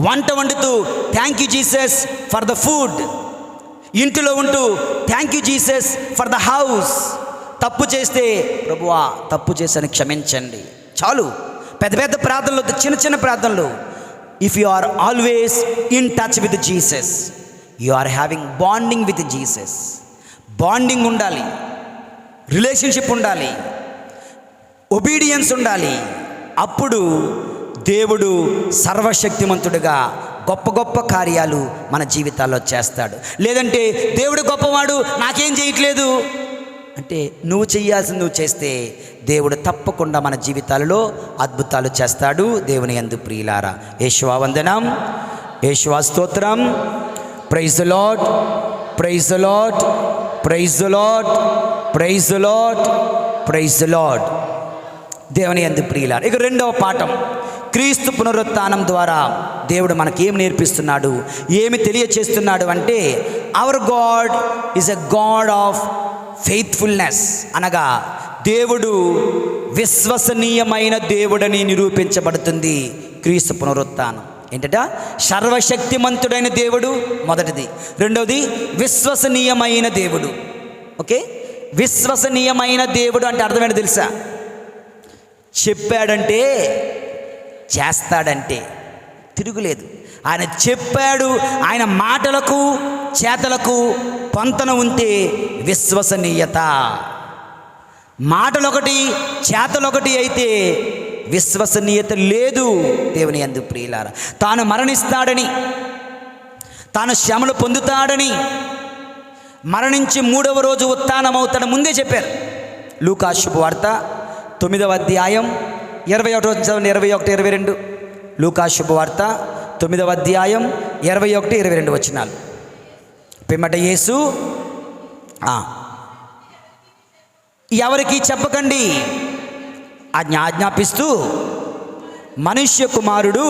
A: వంట వండుతూ thank you Jesus for the food, ఇంటిలో ఉంటూ thank you Jesus for the house. తప్పు చేస్తే ప్రభువా తప్పు చేశాను క్షమించండి, చాలు. పెద్ద పెద్ద ప్రార్థనలు, చిన్న చిన్న ప్రార్థనలు. If you are always in touch with Jesus, you are having bonding with Jesus. Bonding ఉండాలి, రిలేషన్షిప్ ఉండాలి, ఒబీడియన్స్ ఉండాలి. అప్పుడు దేవుడు సర్వశక్తిమంతుడుగా గొప్ప గొప్ప కార్యాలు మన జీవితాల్లో చేస్తాడు. లేదంటే దేవుడు గొప్పవాడు నాకేం చేయట్లేదు అంటే, నువ్వు చేయాల్సింది నువ్వు చేస్తే దేవుడు తప్పకుండా మన జీవితాలలో అద్భుతాలు చేస్తాడు. దేవుని యందు ప్రియులారా, యేషువా వందనం, యేషువా స్తోత్రం. Praise the Lord, praise the Lord, praise the Lord, praise the Lord, praise the Lord. దేవుని యందు ప్రియులారా, ఇక రెండవ పాఠం, క్రీస్తు పునరుత్థానం ద్వారా దేవుడు మనకి ఏం నేర్పిస్తున్నాడు, ఏమి తెలియచేస్తున్నాడు అంటే, hour God is a God of faithfulness. అనగా దేవుడు విశ్వసనీయమైన దేవుడని నిరూపించబడుతుంది క్రీస్తు పునరుత్థానం. ఏంటట? సర్వశక్తిమంతుడైన దేవుడు మొదటిది, రెండవది విశ్వసనీయమైన దేవుడు. ఓకే, విశ్వసనీయమైన దేవుడు అంటే అర్థమేంటో తెలుసా? చెప్పాడంటే చేస్తాడంటే తిరుగులేదు. ఆయన చెప్పాడు, ఆయన మాటలకు చేతలకు పొంతన ఉంటే విశ్వసనీయత. మాటలొకటి చేతలొకటి అయితే విశ్వసనీయత లేదు. దేవుని యందు ప్రియులారా, తాను మరణిస్తాడని, తాను శ్రమలు పొందుతాడని, మరణించి 3వ రోజు ఉత్థానమవుతాడు ముందే చెప్పారు. లూకా శుభవార్త 9వ అధ్యాయం 21 21 22. లూకా శుభవార్త 9వ అధ్యాయం 21 22 వచనాలు. పిమ్మట యేసు ఎవరికి చెప్పకండి ఆజ్ఞాపిస్తూ, మనుష్య కుమారుడు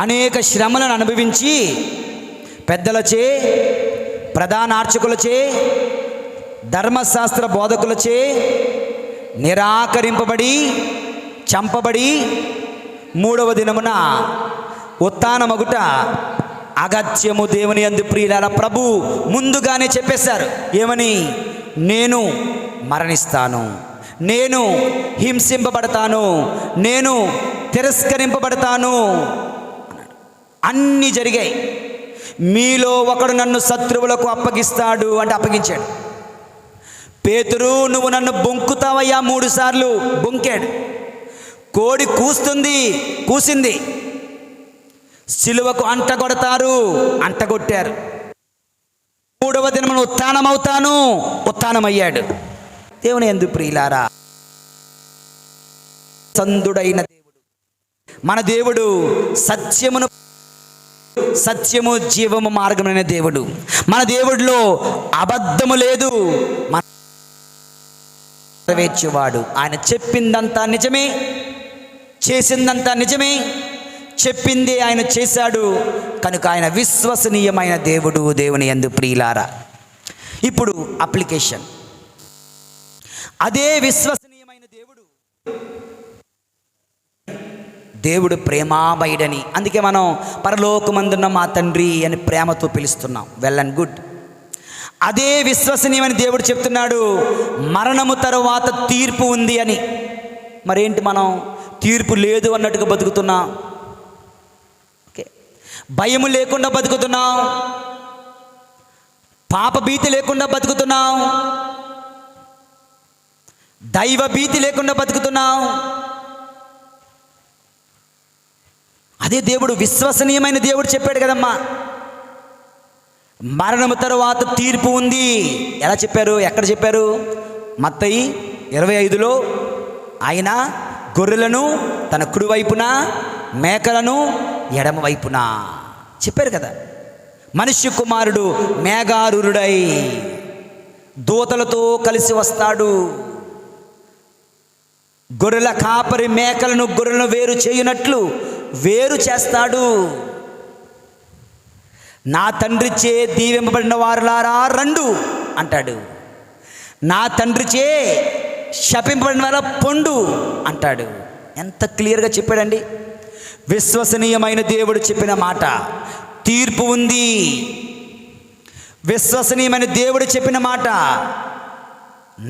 A: అనేక శ్రమలను అనుభవించి పెద్దలచే, ప్రధాన అర్చకులచే, ధర్మశాస్త్ర బోధకులచే నిరాకరింపబడి చంపబడి 3వ దినమున ఉత్థానమగుట అగత్యము. దేవుని యందు ప్రియులారా, ప్రభు ముందుగానే చెప్పేశారు. ఏమని? నేను మరణిస్తాను, నేను హింసింపబడతాను, నేను తిరస్కరింపబడతాను అన్నాడు. అన్నీ జరిగాయి. మీలో ఒకడు నన్ను శత్రువులకు అప్పగిస్తాడు అంటే అప్పగించాడు. పేతురు, నువ్వు నన్ను బొంకుతావయ్యా 3 సార్లు బొంకాడు. కోడి కూసింది, సిలువకు అంటగొడతారు, అంటగొట్టారు. 3వ దినమున ఉత్థానమవుతాను, ఉత్థానమయ్యాడు. దేవుని యందు ప్రియులారా, సందుడైన దేవుడు మన దేవుడు, సత్యము జీవము మార్గమైన దేవుడు. మన దేవుడిలో అబద్ధము లేదు, నెరవేర్చేవాడు. ఆయన చెప్పిందంతా నిజమే, చేసిందంతా నిజమే, చెప్పింది ఆయన చేశాడు. కనుక ఆయన విశ్వసనీయమైన దేవుడు. దేవుని యందు ప్రియులారా, ఇప్పుడు అప్లికేషన్. అదే విశ్వసనీయమైన దేవుడు ప్రేమామయుడని, అందుకే మనం పరలోకమందున్న మా తండ్రి అని ప్రేమతో పిలుస్తున్నాం. Well and good. అదే విశ్వసనీయమైన దేవుడు చెప్తున్నాడు మరణము తరువాత తీర్పు ఉంది అని. మరేంటి మనం తీర్పు లేదు అన్నట్టుగా బతుకుతున్నాం? ఓకే, భయము లేకుండా బతుకుతున్నాం, పాప భీతి లేకుండా బతుకుతున్నాం, దైవ భీతి లేకుండా బతుకుతున్నాం. అదే దేవుడు, విశ్వసనీయమైన దేవుడు చెప్పాడు కదమ్మా, మరణము తరువాత తీర్పు ఉంది. ఎలా చెప్పారు? ఎక్కడ చెప్పారు? మత్తయి 25లో ఆయన గొర్రెలను తన కుడి వైపున, మేకలను ఎడమ వైపున చెప్పారు కదా. మనుష్య కుమారుడు మేఘారూఢుడై దూతలతో కలిసి వస్తాడు. గొర్రెల కాపరి మేకలను గొర్రెలను వేరు చేయునట్లు వేరు చేస్తాడు. నా తండ్రిచే దీవింపబడిన వారులారా రండు అంటాడు. నా తండ్రిచే శపింపబడిన వారు పొండు అంటాడు. ఎంత క్లియర్గా చెప్పాడండి. విశ్వసనీయమైన దేవుడు చెప్పిన మాట. తీర్పు ఉంది. విశ్వసనీయమైన దేవుడు చెప్పిన మాట.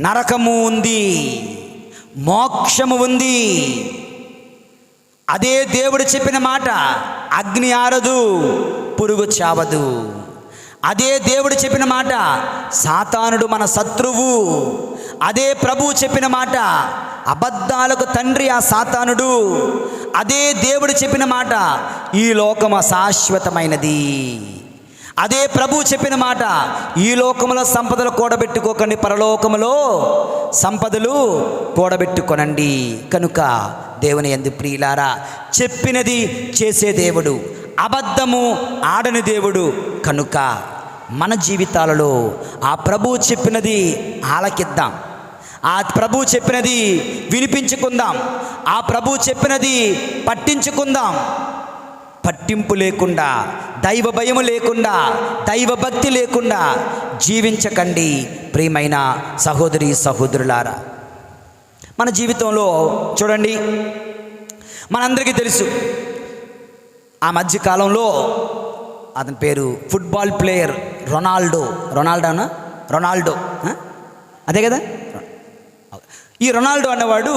A: నరకము ఉంది, మోక్షము ఉంది. అదే దేవుడు చెప్పిన మాట. అగ్ని ఆరదు, పురుగు చావదు. అదే దేవుడు చెప్పిన మాట. సాతానుడు మన శత్రువు. అదే ప్రభువు చెప్పిన మాట. అబద్ధాలకు తండ్రి ఆ సాతానుడు. అదే దేవుడు చెప్పిన మాట. ఈ లోకము అశాశ్వతమైనది. అదే ప్రభువు చెప్పిన మాట. ఈ లోకములో సంపదలు కూడబెట్టుకోకండి, పరలోకములో సంపదలు కూడబెట్టుకొనండి. కనుక దేవుని యందు ప్రియులారా, చెప్పినది చేసే దేవుడు, అబద్ధము ఆడని దేవుడు. కనుక మన జీవితాలలో ఆ ప్రభువు చెప్పినది ఆలకిద్దాం. ఆ ప్రభువు చెప్పినది వినిపించుకుందాం. ఆ ప్రభువు చెప్పినది పట్టించుకుందాం. పట్టింపు లేకుండా, దైవ భయము లేకుండా, దైవ భక్తి లేకుండా జీవించకండి ప్రియమైన సహోదరి సహోదరులారా. మన జీవితంలో చూడండి, మనందరికీ తెలుసు, ఆ మధ్యకాలంలో అతని పేరు ఫుట్బాల్ ప్లేయర్ రొనాల్డో అదే కదా. ఈ రొనాల్డో అన్నవాడు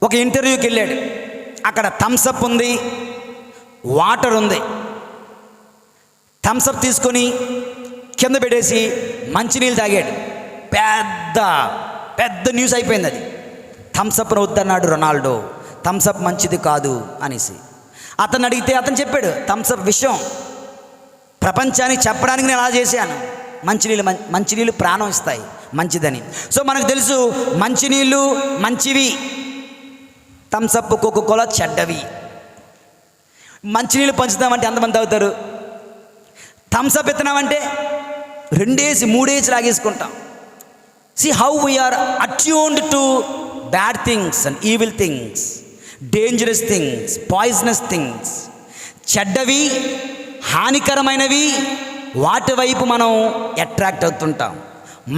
A: ఒక ఇంటర్వ్యూకి వెళ్ళాడు. అక్కడ థమ్సప్ ఉంది, వాటర్ ఉంది. థమ్సప్ తీసుకొని కింద పెట్టేసి మంచినీళ్ళు తాగాడు. పెద్ద న్యూస్ అయిపోయింది అది. థమ్సప్ను వద్దన్నాడు రొనాల్డో. థమ్సప్ మంచిది కాదు అనేసి. అతను అడిగితే అతను చెప్పాడు, థమ్సప్ విషయం ప్రపంచానికి చెప్పడానికి నేను అలా చేశాను. మంచినీళ్ళు ప్రాణం ఇస్తాయి, మంచిదని. సో మనకు తెలుసు మంచినీళ్ళు మంచివి, థమ్సప్ కోకోకోలా చెడ్డవి. మంచినీళ్ళు పంచుతామంటే ఎంతమంది తాగుతారు? Thums Up ఎత్తున్నామంటే 2 3 లాగేసుకుంటాం. See how we are attuned to bad things and evil things, dangerous things, poisonous things. చెడ్డవి, హానికరమైనవి వాటి వైపు మనం అట్రాక్ట్ అవుతుంటాం.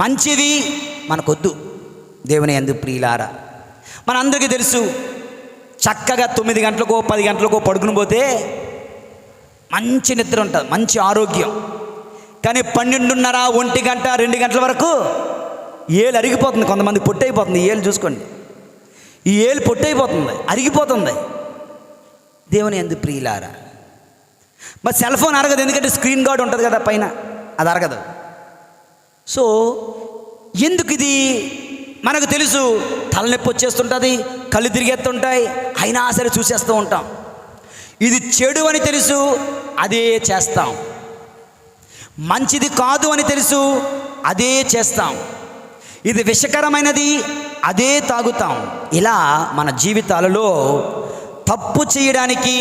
A: మంచిది మనకొద్దు. దేవుని యందు ప్రియులారా, మనందరికీ తెలుసు, చక్కగా 9 గంటలకో 10 గంటలకో పడుకుని పోతే మంచి నిద్ర ఉంటుంది, మంచి ఆరోగ్యం. కానీ 12:30, 1 గంట, 2 గంటల వరకు ఏలు అరిగిపోతుంది. కొంతమంది పొట్టు అయిపోతుంది. ఏలు చూసుకోండి, ఈ ఏలు పొట్టు అయిపోతుంది, అరిగిపోతుంది. దేవుని యందు ప్రియులారా, మరి సెల్ ఫోన్ అరగదు, ఎందుకంటే స్క్రీన్ గార్డ్ ఉంటుంది కదా పైన, అది అరగదు. సో ఎందుకు ఇది? మనకు తెలుసు తలనొప్పి వచ్చేస్తుంటుంది, కళ్ళు తిరిగేస్తుంటాయి, అయినా సరే చూసేస్తూ ఉంటాం. ఇది చెడు అని తెలుసు, అదే చేస్తాం. మంచిది కాదు అని తెలుసు, అదే చేస్తాం. ఇది విషకరమైనది, అదే తాగుతాం. ఇలా మన జీవితాలలో తప్పు చేయడానికి,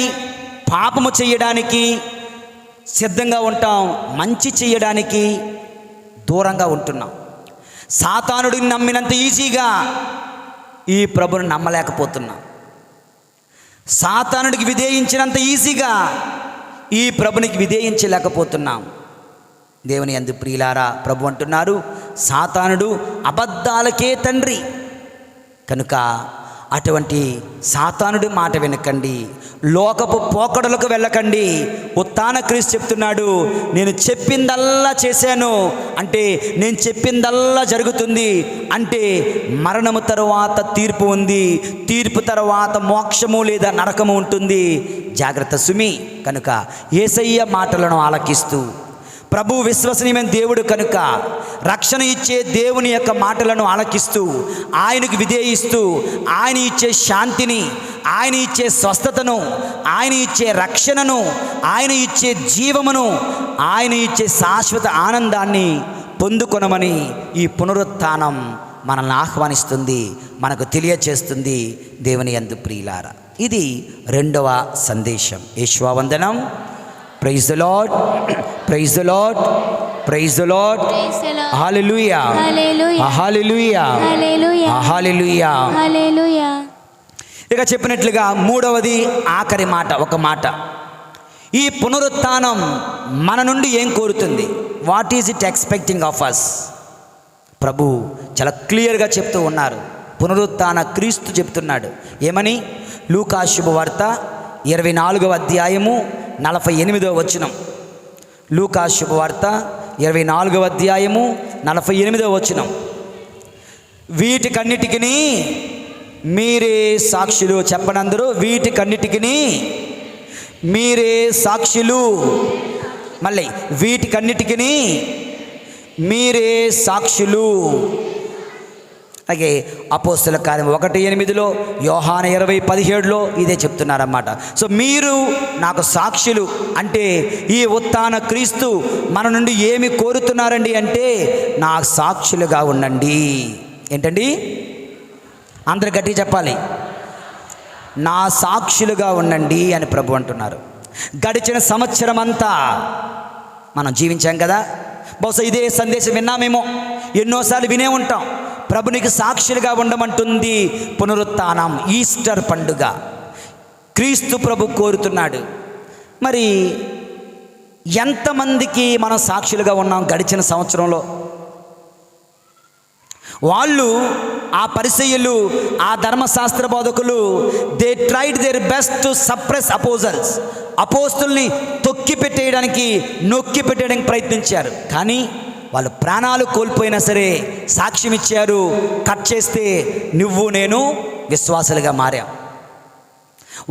A: పాపము చేయడానికి సిద్ధంగా ఉంటాం, మంచి చేయడానికి దూరంగా ఉంటున్నాం. సాతానుడిని నమ్మినంత ఈజీగా ఈ ప్రభుని నమ్మలేకపోతున్నాం. సాతానుడికి విధేయించినంత ఈజీగా ఈ ప్రభునికి విధేయించలేకపోతున్నాం. దేవుని యందు ప్రియులారా, ప్రభు అంటున్నారు, సాతానుడు అబద్ధాలకే తండ్రి. కనుక అటువంటి సాతానుడి మాట వినకండి, లోకపు పోకడలకు వెళ్ళకండి. ఉత్థాన క్రీస్తు చెప్తున్నాడు, నేను చెప్పిందల్లా చేశాను అంటే, నేను చెప్పిందల్లా జరుగుతుంది అంటే మరణము తరువాత తీర్పు ఉంది, తీర్పు తర్వాత మోక్షము లేదా నరకము ఉంటుంది. జాగ్రత్త సుమి. కనుక యేసయ్య మాటలను ఆలకిస్తూ, ప్రభు విశ్వసనీయమైన దేవుడు కనుక రక్షణ ఇచ్చే దేవుని యొక్క మాటలను ఆలకిస్తూ, ఆయనకు విధేయిస్తూ, ఆయన ఇచ్చే శాంతిని, ఆయన ఇచ్చే స్వస్థతను, ఆయన ఇచ్చే రక్షణను, ఆయన ఇచ్చే జీవమును, ఆయన ఇచ్చే శాశ్వత ఆనందాన్ని పొందుకొనమని ఈ పునరుత్థానం మనల్ని ఆహ్వానిస్తుంది, మనకు తెలియచేస్తుంది. దేవుని యందు ప్రియులారా, ఇది రెండవ సందేశం. యేషువావందనం. Praise the Lord, praise the Lord, praise the lord. Hallelujah, hallelujah, hallelujah, hallelujah. ఇక చెప్పినట్లుగా మూడవది ఆఖరి మాట, ఒక మాట. ఈ పునరుత్థానం మన నుండి ఏం కోరుతుంది? What is it expecting of us? ప్రభు చాలా క్లియర్గా చెప్తూ ఉన్నారు. పునరుత్థాన క్రీస్తు చెప్తున్నాడు ఏమని? లూకా శుభవార్త 24వ అధ్యాయము 48వ వచనం. లూకా శుభవార్త 24వ అధ్యాయము 48వ వచనం. వీటికన్నిటికిని మీరే సాక్షులు. చెప్పనందరూ, వీటికన్నిటికిని మీరే సాక్షులు. మళ్ళీ, వీటికన్నిటికిని మీరే సాక్షులు. అలాగే అపోస్తల కార్యం 1:8, యోహాను 20:17 ఇదే చెప్తున్నారన్నమాట. సో మీరు నాకు సాక్షులు అంటే ఈ ఉత్థాన క్రీస్తు మన నుండి ఏమి కోరుతున్నారండి అంటే, నా సాక్షులుగా ఉండండి. ఏంటండి? అందరు గట్టిగా చెప్పాలి, నా సాక్షులుగా ఉండండి అని ప్రభు అంటున్నారు. గడిచిన సంవత్సరం అంతా మనం జీవించాం కదా. బహుశా ఇదే సందేశం విన్నామేమో, ఎన్నోసార్లు వినే ఉంటాం. ప్రభు నీకు సాక్షులుగా ఉండమంటుంది పునరుత్థానం, ఈస్టర్ పండుగ. క్రీస్తు ప్రభు కోరుతున్నాడు. మరి ఎంతమందికి మనం సాక్షులుగా ఉన్నాం గడిచిన సంవత్సరంలో? వాళ్ళు, ఆ పరిసయ్యులు, ఆ ధర్మశాస్త్ర బోధకులు, they tried their best to suppress apostles. అపోస్తుల్ని తొక్కి పెట్టేయడానికి, నొక్కి పెట్టేయడానికి ప్రయత్నించారు. కానీ వాళ్ళు ప్రాణాలు కోల్పోయినా సరే సాక్ష్యం ఇచ్చారు. కట్ చేస్తే నువ్వు నేను విశ్వాసులుగా మారాం.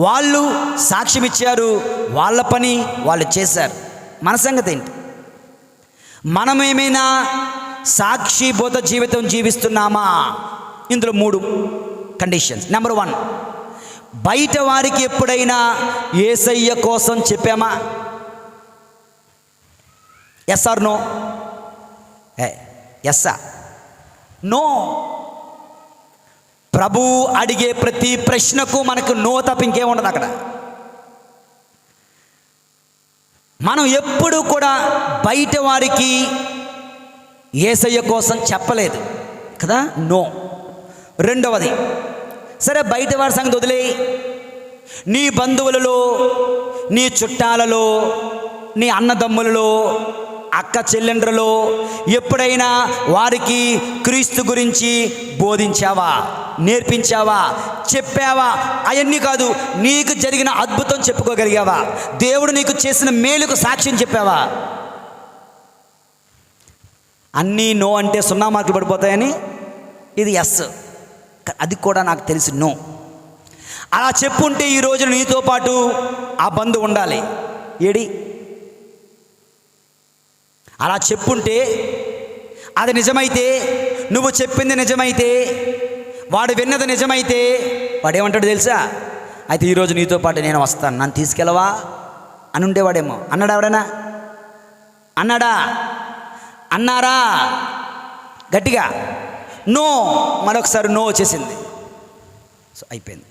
A: వాళ్ళు సాక్ష్యం ఇచ్చారు, వాళ్ళ పని వాళ్ళు చేశారు. మన సంగతి ఏంటి? మనమేమైనా సాక్షిబోధ జీవితం జీవిస్తున్నామా? ఇందులో 3 కండిషన్స్. నెంబర్ 1, బయట వారికి ఎప్పుడైనా యేసయ్య కోసం చెప్పామా? Yes or no? ఎస్సా? నో. ప్రభు అడిగే ప్రతి ప్రశ్నకు మనకు నో తప్ప ఇంకేముండదు అక్కడ. మనం ఎప్పుడు కూడా బయట వారికి యేసయ్య కోసం చెప్పలేదు కదా, నో. రెండవది, సరే బయట వారి సంగతి వదిలేయి, నీ బంధువులలో, నీ చుట్టాలలో, నీ అన్నదమ్ములలో, అక్క చెల్లెండ్రలో ఎప్పుడైనా వారికి క్రీస్తు గురించి బోధించావా, నేర్పించావా, చెప్పావా? అవన్నీ కాదు, నీకు జరిగిన అద్భుతం చెప్పుకోగలిగావా? దేవుడు నీకు చేసిన మేలుకు సాక్ష్యం చెప్పావా? అన్నీ నో అంటే 0 మార్కులు పడిపోతాయని, ఇది ఎస్. అది కూడా నాకు తెలిసి నో. అలా చెప్పుంటే ఈరోజు నీతో పాటు ఆ బంధు ఉండాలి. ఏడి? అలా చెప్పుంటే, అది నిజమైతే, నువ్వు చెప్పింది నిజమైతే, వాడు విన్నది నిజమైతే, వాడేమంటాడు తెలుసా? అయితే ఈరోజు నీతో పాటు నేను వస్తాను, నన్ను తీసుకెళ్ళవా అని ఉండేవాడేమో. అన్నాడా? ఎవడైనా అన్నాడా? అన్నారా? గట్టిగా నో. మరొకసారి నో వచ్చేసింది. సో అయిపోయింది.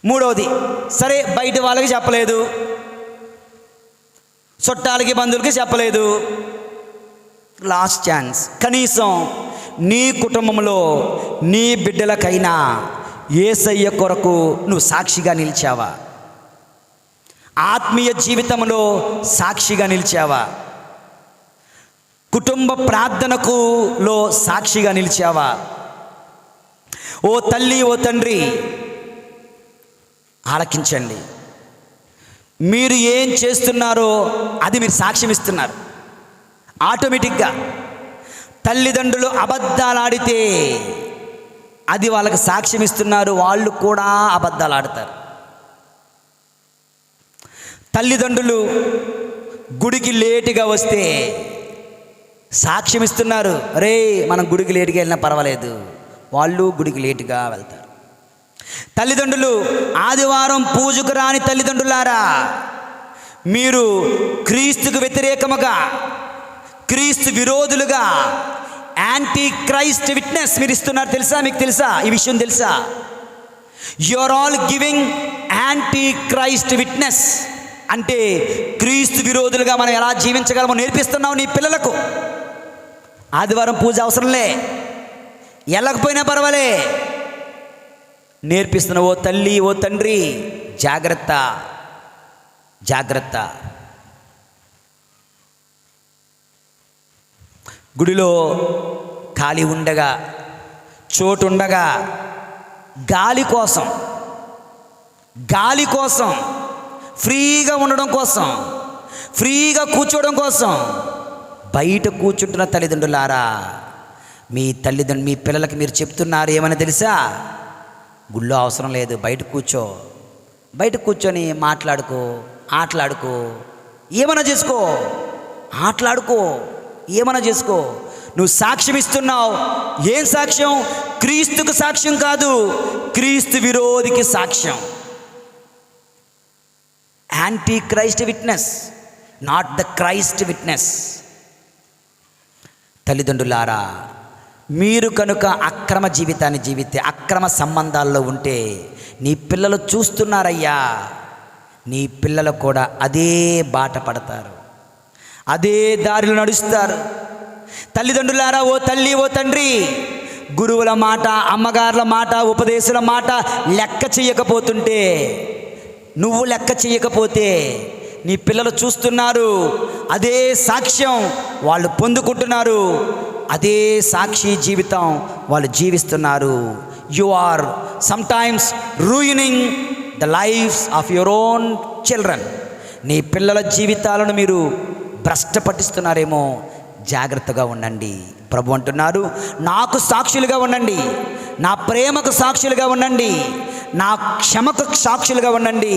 A: మూడవది, సరే బయట వాళ్ళకి చెప్పలేదు, చుట్టాలకి బంధువులకి చెప్పలేదు. లాస్ట్ ఛాన్స్, కనీసం నీ కుటుంబంలో నీ బిడ్డలకైనా యేసయ్య కొరకు నువ్వు సాక్షిగా నిలిచావా? ఆత్మీయ జీవితంలో సాక్షిగా నిలిచావా? కుటుంబ ప్రార్థనకులో సాక్షిగా నిలిచావా? ఓ తల్లి, ఓ తండ్రి, ఆలకించండి. మీరు ఏం చేస్తున్నారో అది మీరు సాక్ష్యం ఇస్తున్నారు. ఆటోమేటిక్గా తల్లిదండ్రులు అబద్ధాలు ఆడితే అది వాళ్ళకి సాక్ష్యం ఇస్తున్నారు, వాళ్ళు కూడా అబద్ధాలు ఆడతారు. తల్లిదండ్రులు గుడికి లేటుగా వస్తే సాక్ష్యం ఇస్తున్నారు, రే మనం గుడికి లేటుగా వెళ్ళినా పర్వాలేదు, వాళ్ళు గుడికి లేటుగా వెళ్తారు. తల్లిదండ్రులు ఆదివారం పూజకు రాని తల్లిదండ్రులారా, మీరు క్రీస్తుకు వ్యతిరేకముగా, క్రీస్తు విరోధులుగా యాంటీ క్రైస్ట్ విట్నెస్ మీరు ఇస్తున్నారు. తెలుసా? మీకు తెలుసా? ఈ విషయం తెలుసా? You are all giving anti Christ witness. అంటే క్రీస్తు విరోధులుగా మనం ఎలా జీవించగలమో నేర్పిస్తున్నావు నీ పిల్లలకు. ఆదివారం పూజ అవసరంలే, వెళ్ళకపోయినా పర్వాలే, నేర్పిస్తున్నావు. ఓ తల్లి, ఓ తండ్రి, జాగ్రత్త, జాగ్రత్త. గుడిలో ఖాళీ ఉండగా, చోటు ఉండగా, గాలి కోసం ఫ్రీగా ఉండడం కోసం, ఫ్రీగా కూర్చోవడం కోసం బయట కూర్చుంటున్న తల్లిదండ్రులారా, మీ పిల్లలకి మీరు చెప్తున్నారు ఏమని తెలుసా? గుళ్ళో అవసరం లేదు, బయట కూర్చొని మాట్లాడుకో, ఆటలాడుకో, ఏమైనా చేసుకో, ఆటలాడుకో, ఏమైనా చేసుకో. నువ్వు సాక్ష్యం ఇస్తున్నావు. ఏం సాక్ష్యం? క్రీస్తుకు సాక్ష్యం కాదు, క్రీస్తు విరోధికి సాక్ష్యం. Anti Christ witness, not the Christ witness. తల్లిదండ్రులారా, మీరు కనుక అక్రమ జీవితాన్ని జీవితే, అక్రమ సంబంధాల్లో ఉంటే నీ పిల్లలు చూస్తున్నారయ్యా, నీ పిల్లలు కూడా అదే బాట పడతారు, అదే దారిలో నడుస్తారు. తల్లిదండ్రులారా, ఓ తల్లి, ఓ తండ్రి, గురువుల మాట, అమ్మగారుల మాట, ఉపదేశాల మాట లెక్క చేయకపోతుంటే, నువ్వు లెక్క చేయకపోతే నీ పిల్లలు చూస్తున్నారు, అదే సాక్ష్యం వాళ్ళు పొందుకుంటున్నారు, అదే సాక్షి జీవితం వాళ్ళు జీవిస్తున్నారు. You are sometimes ruining the lives of your own children. నీ పిల్లల జీవితాలను మీరు భ్రష్ట పట్టిస్తున్నారేమో, జాగ్రత్తగా ఉండండి. ప్రభు అంటున్నారు, నాకు సాక్షులుగా ఉండండి, నా ప్రేమకు సాక్షులుగా ఉండండి, నా క్షమకు సాక్షులుగా ఉండండి,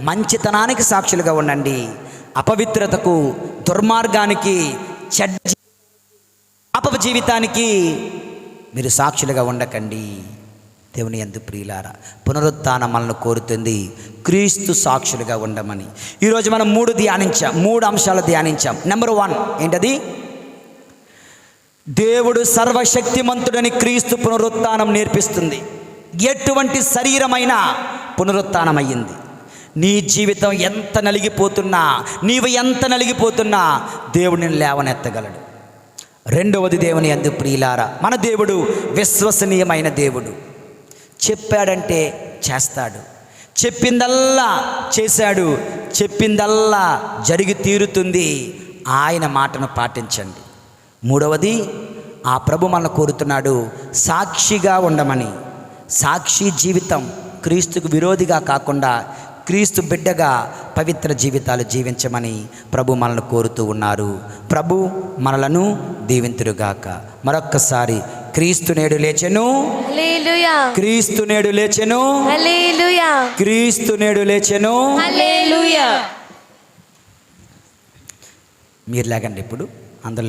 A: మంచితనానికి సాక్షులుగా ఉండండి. అపవిత్రతకు, దుర్మార్గానికి, చెడ్డ పాప జీవితానికి మీరు సాక్షులుగా ఉండకండి. దేవుని యందు ప్రియులారా, పునరుత్థానం మనల్ని కోరుతుంది క్రీస్తు సాక్షులుగా ఉండమని. ఈరోజు మనం 3 అంశాలు ధ్యానించాం. నెంబర్ 1 ఏంటది? దేవుడు సర్వశక్తిమంతుడని క్రీస్తు పునరుత్థానం నేర్పిస్తుంది. ఎటువంటి శరీరమైన పునరుత్థానం అయ్యింది. నీ జీవితం ఎంత నలిగిపోతున్నా, నీవు ఎంత నలిగిపోతున్నా దేవుడు నిన్ను లేవనెత్తగలడు. రెండవది, దేవుని యందు ప్రియులారా, మన దేవుడు విశ్వసనీయమైన దేవుడు. చెప్పాడంటే చేస్తాడు, చెప్పిందల్లా చేశాడు, చెప్పిందల్లా జరిగి తీరుతుంది. ఆయన మాటను పాటించండి. మూడవది, ఆ ప్రభు మనల్ని కోరుతున్నాడు సాక్షిగా ఉండమని. సాక్షి జీవితం, క్రీస్తుకు విరోధిగా కాకుండా క్రీస్తు బిడ్డగా పవిత్ర జీవితాలు జీవించమని ప్రభు మనల్ని కోరుతూ ఉన్నారు. ప్రభు మనలను దీవింతురుగాక. మరొక్కసారి, క్రీస్తు నేడు లేచెను, హల్లెలూయా, క్రీస్తు నేడు లేచెను, హల్లెలూయా, క్రీస్తు నేడు లేచెను, హల్లెలూయా. మీరు లేకండి ఇప్పుడు.